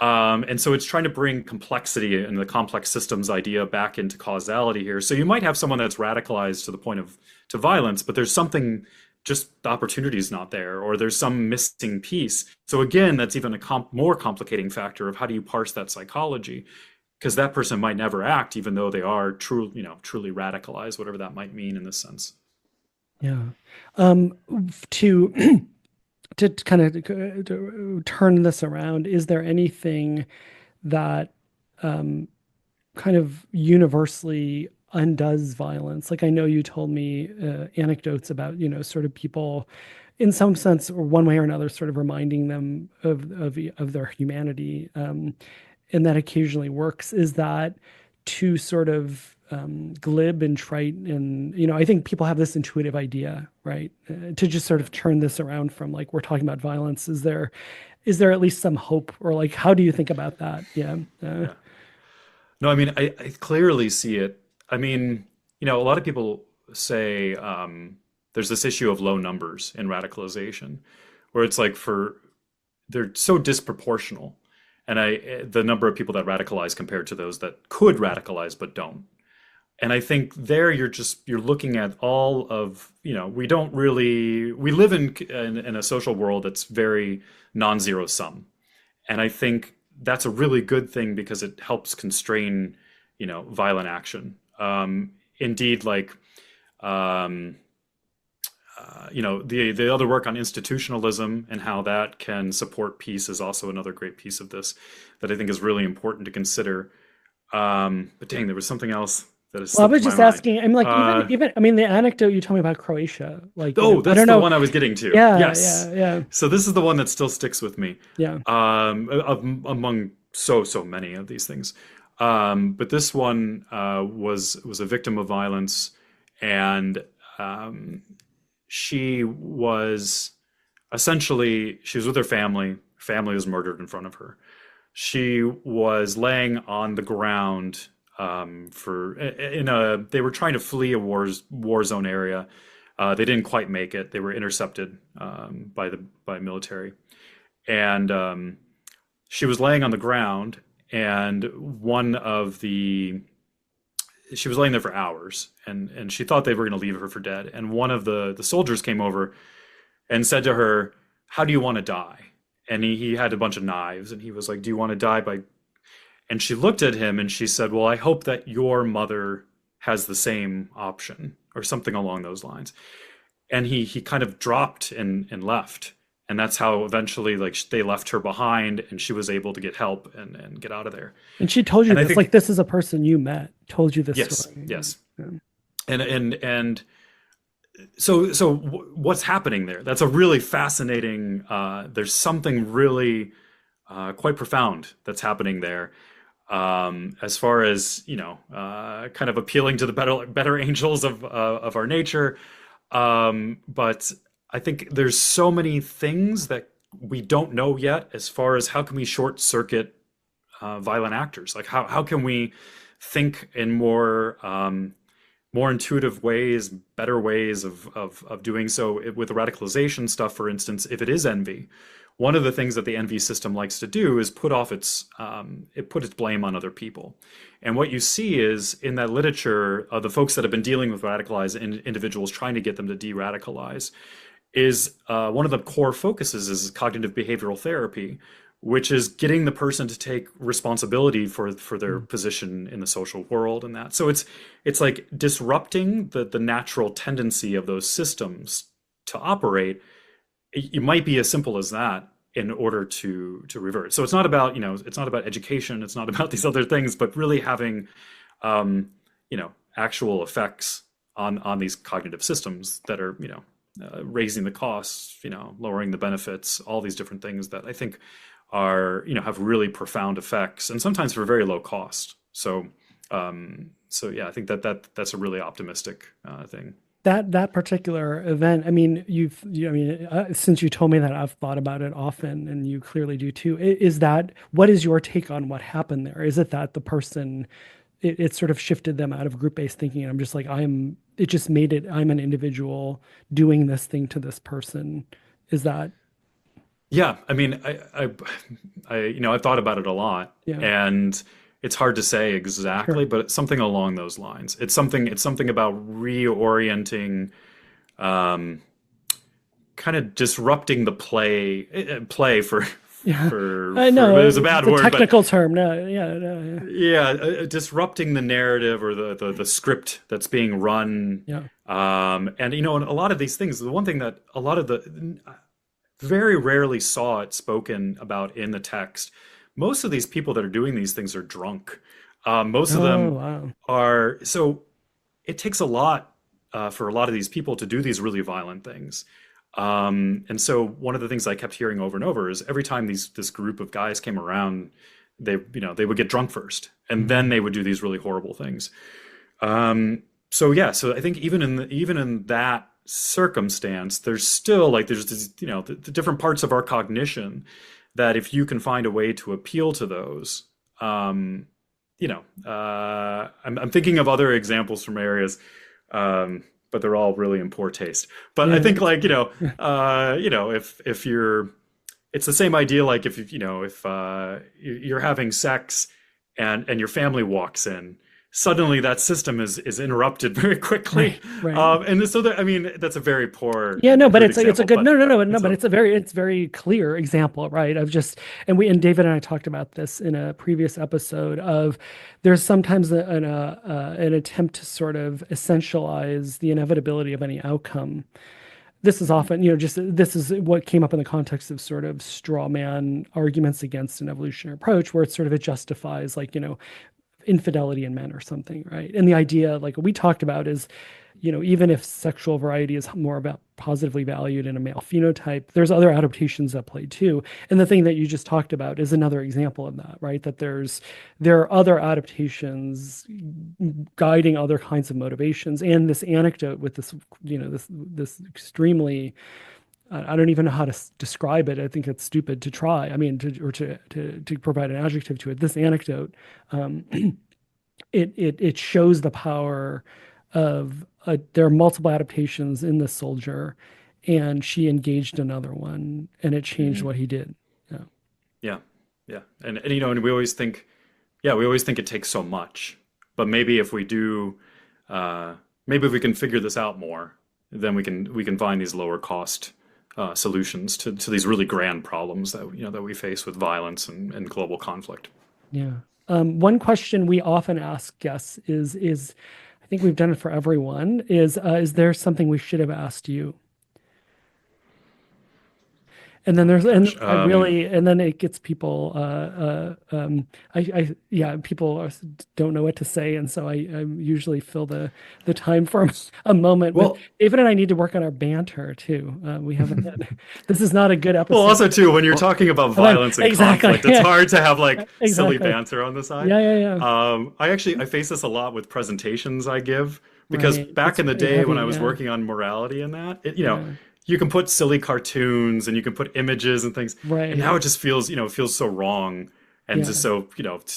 And so it's trying to bring complexity and the complex systems idea back into causality here. So you might have someone that's radicalized to the point to violence, but there's something, just the opportunity is not there, or there's some missing piece. So again, that's even a more complicating factor of how do you parse that psychology, because that person might never act, even though they are truly radicalized, whatever that might mean in this sense. Yeah. To to kind of to turn this around, is there anything that kind of universally undoes violence? Like, I know you told me anecdotes about, sort of people in some sense or one way or another sort of reminding them of their humanity, and that occasionally works. Is that too sort of glib and trite? And I think people have this intuitive idea, right, to just sort of turn this around from like, we're talking about violence. Is there at least some hope, or like, how do you think about that? Yeah. Yeah. No, I mean, I clearly see it. I mean, a lot of people say there's this issue of low numbers in radicalization, where it's like they're so disproportional, and the number of people that radicalize compared to those that could radicalize but don't. And I think there you're looking at all of, we live in a social world that's very non-zero sum. And I think that's a really good thing, because it helps constrain, violent action. Indeed, like, the other work on institutionalism and how that can support peace is also another great piece of this that I think is really important to consider. But dang, there was something else that has Well, I slipped was my just mind. asking. I'm like, even I mean, the anecdote you told me about Croatia, like, Oh, I that's don't the know. one I was getting to. Yeah, Yes. yeah, yeah, So this is the one that still sticks with me, yeah. among so many of these things. But this one was a victim of violence, and um, she was she was with her family. Family was murdered in front of her. She was laying on the ground they were trying to flee a war zone area. They didn't quite make it. They were intercepted by military, and she was laying on the ground. And she was laying there for hours, and she thought they were going to leave her for dead. And one of the soldiers came over and said to her, "How do you want to die?" And he had a bunch of knives, and he was like, "Do you want to die by?" And she looked at him and she said, "Well, I hope that your mother has the same option," or something along those lines. And he kind of dropped and left. And that's how eventually, like, they left her behind, and she was able to get help and get out of there. And she told you And I this, like, think, this is a person you met, told you this yes, story. yes. Yeah. And so what's happening there? That's a really fascinating, there's something really quite profound that's happening there. As far as, kind of appealing to the better angels of our nature. But I think there's so many things that we don't know yet, as far as how can we short circuit violent actors? Like, how can we think in more intuitive ways, better ways of doing so with the radicalization stuff, for instance, if it is envy. One of the things that the envy system likes to do is put its blame on other people. And what you see is in that literature, the folks that have been dealing with radicalized individuals, trying to get them to de-radicalize, is one of the core focuses is cognitive behavioral therapy, which is getting the person to take responsibility for their position in the social world and that. So it's like disrupting the natural tendency of those systems to operate. It might be as simple as that in order to revert. So it's not about, it's not about education, it's not about these other things, but really having actual effects on these cognitive systems that are, raising the costs, lowering the benefits, all these different things that I think are, have really profound effects, and sometimes for very low cost. So yeah, I think that's a really optimistic thing. That particular event, I mean, since you told me that, I've thought about it often, and you clearly do too. What is your take on what happened there? Is it that the person, it sort of shifted them out of group-based thinking, and I'm just like, it just made it, I'm an individual doing this thing to this person. Is that? Yeah, I mean, I've thought about it a lot, Yeah. and it's hard to say exactly, Sure. but it's something along those lines. It's something about reorienting, kind of disrupting the play for Yeah. for I for know it was a it's bad a word, but technical term. No, yeah, no, yeah, disrupting the narrative or the script that's being run. yeah. And a lot of these things, the one thing that a lot of the very rarely saw it spoken about in the text. Most of these people that are doing these things are drunk. Most of Oh, them wow. are. So it takes a lot for a lot of these people to do these really violent things. And so one of the things I kept hearing over and over is every time this group of guys came around, they would get drunk first, and then they would do these really horrible things. So yeah, so I think even in that circumstance, there's still there's this, the different parts of our cognition that if you can find a way to appeal to those, I'm thinking of other examples from areas, but they're all really in poor taste. But Yeah. I think if you're, it's the same idea. Like if you're having sex and your family walks in, suddenly that system is interrupted very quickly. Right. And so I mean, that's a very poor, Yeah, no, but crude it's a example, good but but it's very clear example, right? Of just, and David and I talked about this in a previous episode of there's sometimes an attempt to sort of essentialize the inevitability of any outcome. This is often, this is what came up in the context of sort of straw man arguments against an evolutionary approach, where it's sort of, it justifies, like, infidelity in men or something, right? And the idea, like we talked about, is, even if sexual variety is more about positively valued in a male phenotype, there's other adaptations at play too. And the thing that you just talked about is another example of that, right? That there are other adaptations guiding other kinds of motivations. And this anecdote with this, this extremely, I don't even know how to describe it. I think it's stupid to try. I mean, to provide an adjective to it. This anecdote, um, it shows the power of there are multiple adaptations in this soldier, and she engaged another one, and it changed Mhm. what he did. Yeah. Yeah, yeah, and we always think, yeah, we always think it takes so much, but maybe if we do, maybe if we can figure this out more, then we can find these lower cost solutions to these really grand problems that we face with violence and global conflict. Yeah. One question we often ask guests is I think we've done it for everyone, is there something we should have asked you? And then Oh my there's, and gosh. I really, and then it gets people, yeah, people don't know what to say. And so I usually fill the time for a moment with Well, David, and I need to work on our banter too. We haven't had, this is not a good well, episode. also too, when you're talking about violence and Exactly. conflict, it's hard to have like silly Exactly. banter on the side. Yeah, yeah, yeah. I face this a lot with presentations I give because Right. back It's in the pretty day heavy. when I was Yeah. working on morality and that, Yeah. you can put silly cartoons and you can put images and things, and now Right. it just feels, it feels so wrong and just Yeah.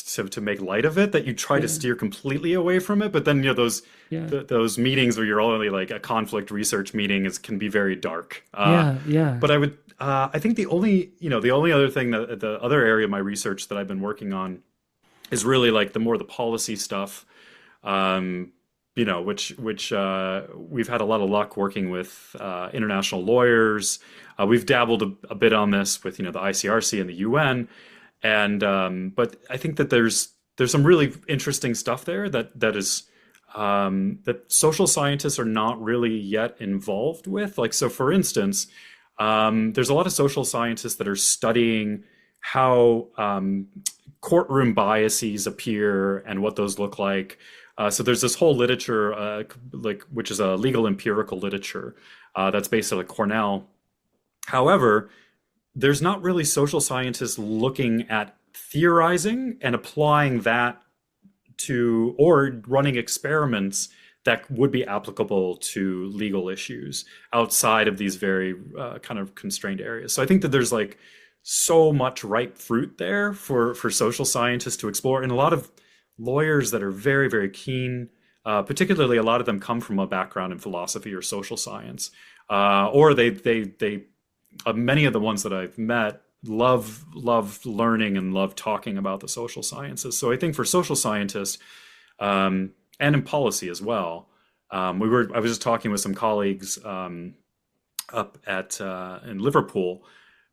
so, to make light of it that you try to Yeah. steer completely away from it. But then, Yeah. those meetings where you're only like a conflict research meeting can be very dark. Yeah. Yeah. But I think the only other thing that the other area of my research that I've been working on is really like the policy stuff, um, which we've had a lot of luck working with international lawyers. We've dabbled a bit on this with the ICRC and the UN, and but I think that there's some really interesting stuff there that social scientists are not really yet involved with. Like, so for instance, there's a lot of social scientists that are studying how courtroom biases appear and what those look like. So there's this whole literature, which is a legal empirical literature that's based out of Cornell. However, there's not really social scientists looking at theorizing and applying that to, or running experiments that would be applicable to legal issues outside of these very kind of constrained areas. So I think that there's like so much ripe fruit there for social scientists to explore, and a lot of lawyers that are very, very keen. Particularly, a lot of them come from a background in philosophy or social science, or they many of the ones that I've met love learning and love talking about the social sciences. So I think for social scientists, and in policy as well, I was just talking with some colleagues up at in Liverpool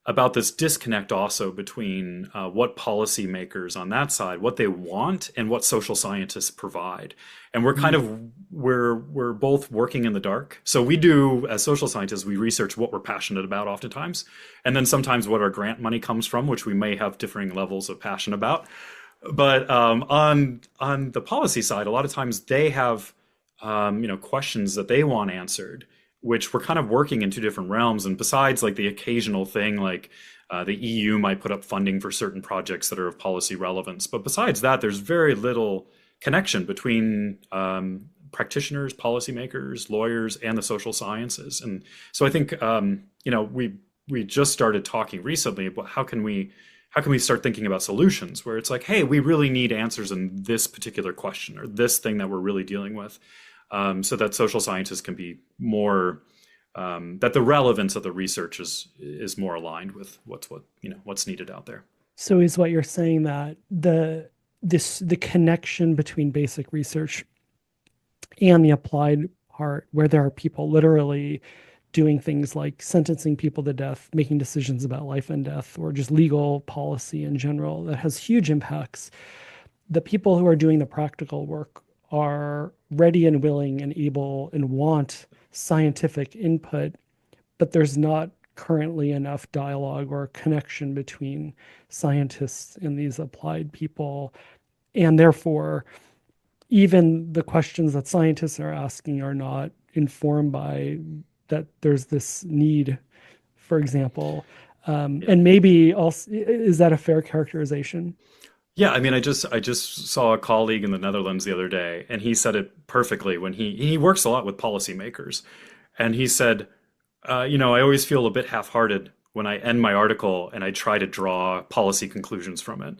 about this disconnect also between what policymakers on that side, what they want, and what social scientists provide. And we're both working in the dark. So we do, as social scientists, we research what we're passionate about oftentimes, and then sometimes what our grant money comes from, which we may have differing levels of passion about. But on the policy side, a lot of times they have questions that they want answered, which we're kind of working in two different realms. And besides like the occasional thing, like the EU might put up funding for certain projects that are of policy relevance. But besides that, there's very little connection between practitioners, policymakers, lawyers, and the social sciences. And so I think we just started talking recently about how can we start thinking about solutions where it's like, hey, we really need answers in this particular question or this thing that we're really dealing with. So that social scientists can be more, that the relevance of the research is more aligned with what's needed out there. So is what you're saying that the connection between basic research and the applied part, where there are people literally doing things like sentencing people to death, making decisions about life and death, or just legal policy in general, that has huge impacts. The people who are doing the practical work are ready and willing and able and want scientific input, but there's not currently enough dialogue or connection between scientists and these applied people. And therefore, even the questions that scientists are asking are not informed by that there's this need, for example. And maybe also, is that a fair characterization? Yeah, I mean, I just saw a colleague in the Netherlands the other day, and he said it perfectly when he works a lot with policymakers, and he said, I always feel a bit half-hearted when I end my article and I try to draw policy conclusions from it,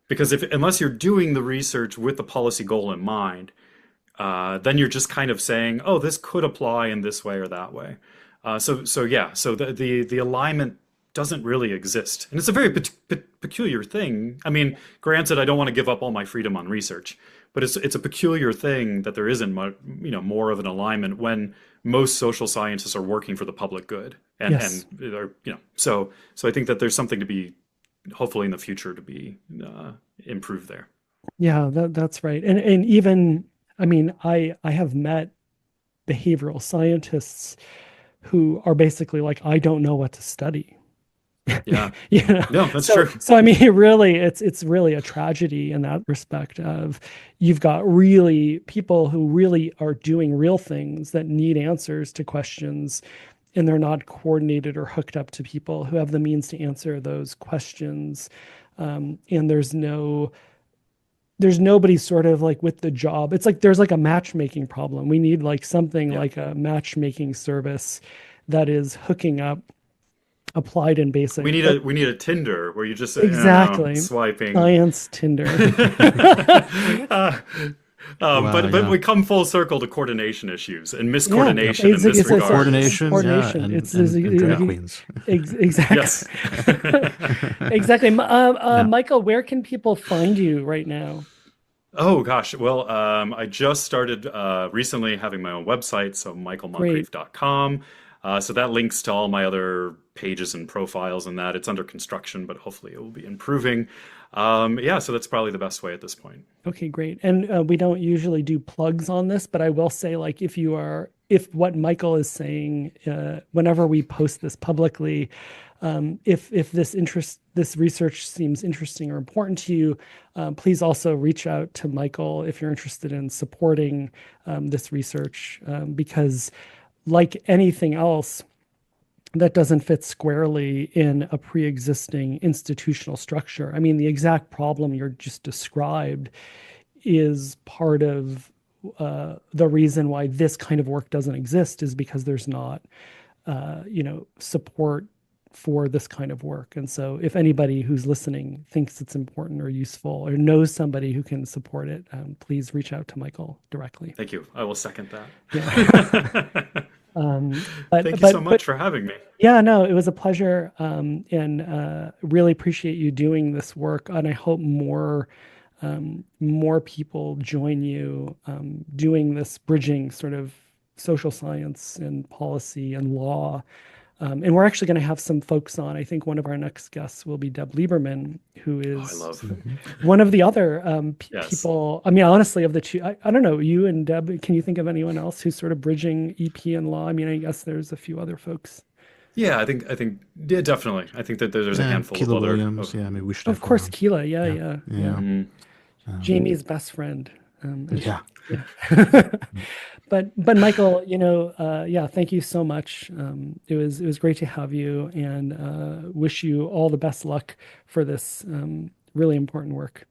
because if unless you're doing the research with the policy goal in mind, then you're just kind of saying, oh, this could apply in this way or that way. So the alignment doesn't really exist, and it's a very peculiar thing. I mean, granted, I don't want to give up all my freedom on research, but it's a peculiar thing that there isn't much, more of an alignment when most social scientists are working for the public good, Yes. and they're, so I think that there's something to be hopefully in the future to be improved there. Yeah, that's right. And even, I mean, I have met behavioral scientists who are basically like, I don't know what to study. Yeah, You know, no, that's so true. so I mean, really, it's really a tragedy in that respect of you've got really people who really are doing real things that need answers to questions, and they're not coordinated or hooked up to people who have the means to answer those questions. And there's nobody sort of like with the job. It's like there's like a matchmaking problem. We need like something Yeah. like a matchmaking service that is hooking up applied and We basic. need But a Tinder where you just, exactly, swiping. science Tinder. Uh, Wow, but yeah. we come full circle to coordination issues and Yeah, Yep. miscoordination in this it's regard. Coordination, yeah, coordination. and drag queens. Yes. Exactly. Exactly. Yeah. Michael, where can people find you right now? Oh gosh. Well, I just started recently having my own website, so Great. michaelmoncrieff.com. So that links to all my other pages and profiles and that. It's under construction, but hopefully it will be improving. Yeah, so that's probably the best way at this point. Okay, great. And we don't usually do plugs on this, but I will say, like, if what Michael is saying, whenever we post this publicly, if this research seems interesting or important to you, please also reach out to Michael if you're interested in supporting this research, because like anything else that doesn't fit squarely in a pre-existing institutional structure. I mean, the exact problem you're just described is part of the reason why this kind of work doesn't exist is because there's not, support for this kind of work. And so if anybody who's listening thinks it's important or useful or knows somebody who can support it, please reach out to Michael directly. Thank you. I will second Yeah. that. Um, but Thank you but so but much for having me. yeah, no, it was a pleasure, and really appreciate you doing this work. And I hope more people join you doing this bridging sort of social science and policy and law. And we're actually going to have some folks on. I think one of our next guests will be Deb Lieberman, who Oh, I is love. one of the other Yes. people. I mean, honestly, of the two, I don't know, you and Deb, can you think of anyone else who's sort of bridging EP and law? I mean, I guess there's a few other folks. Yeah, I think, yeah, definitely. I think that there's a Yeah, handful of Keela other. Williams. Yeah, maybe we should Of have her course, on. Keela. Yeah, Yeah, yeah, yeah. yeah, Mhm. Jamie's best friend. yeah. Yeah. But Michael, yeah, thank you so much. It was great to have you, and wish you all the best luck for this really important work.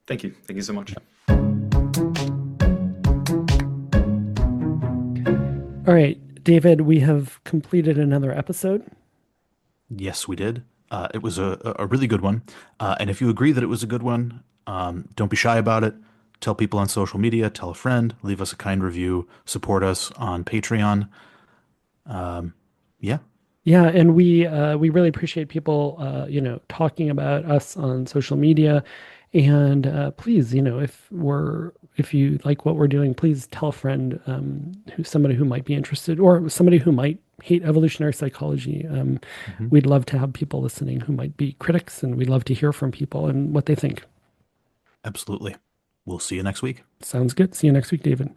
Thank you. Thank you so much. All right, David, we have completed another episode. Yes, we did. It was a really good one. And if you agree that it was a good one, don't be shy about it. Tell people on social media, tell a friend, leave us a kind review, support us on Patreon. Yeah, Yeah, and we really appreciate people talking about us on social media. And please, if you like what we're doing, please tell a friend, somebody who might be interested or somebody who might hate evolutionary psychology. hmm We'd love to have people listening who might be critics, and we'd love to hear from people and what they think. absolutely. We'll see you next week. Sounds good. See you next week, David.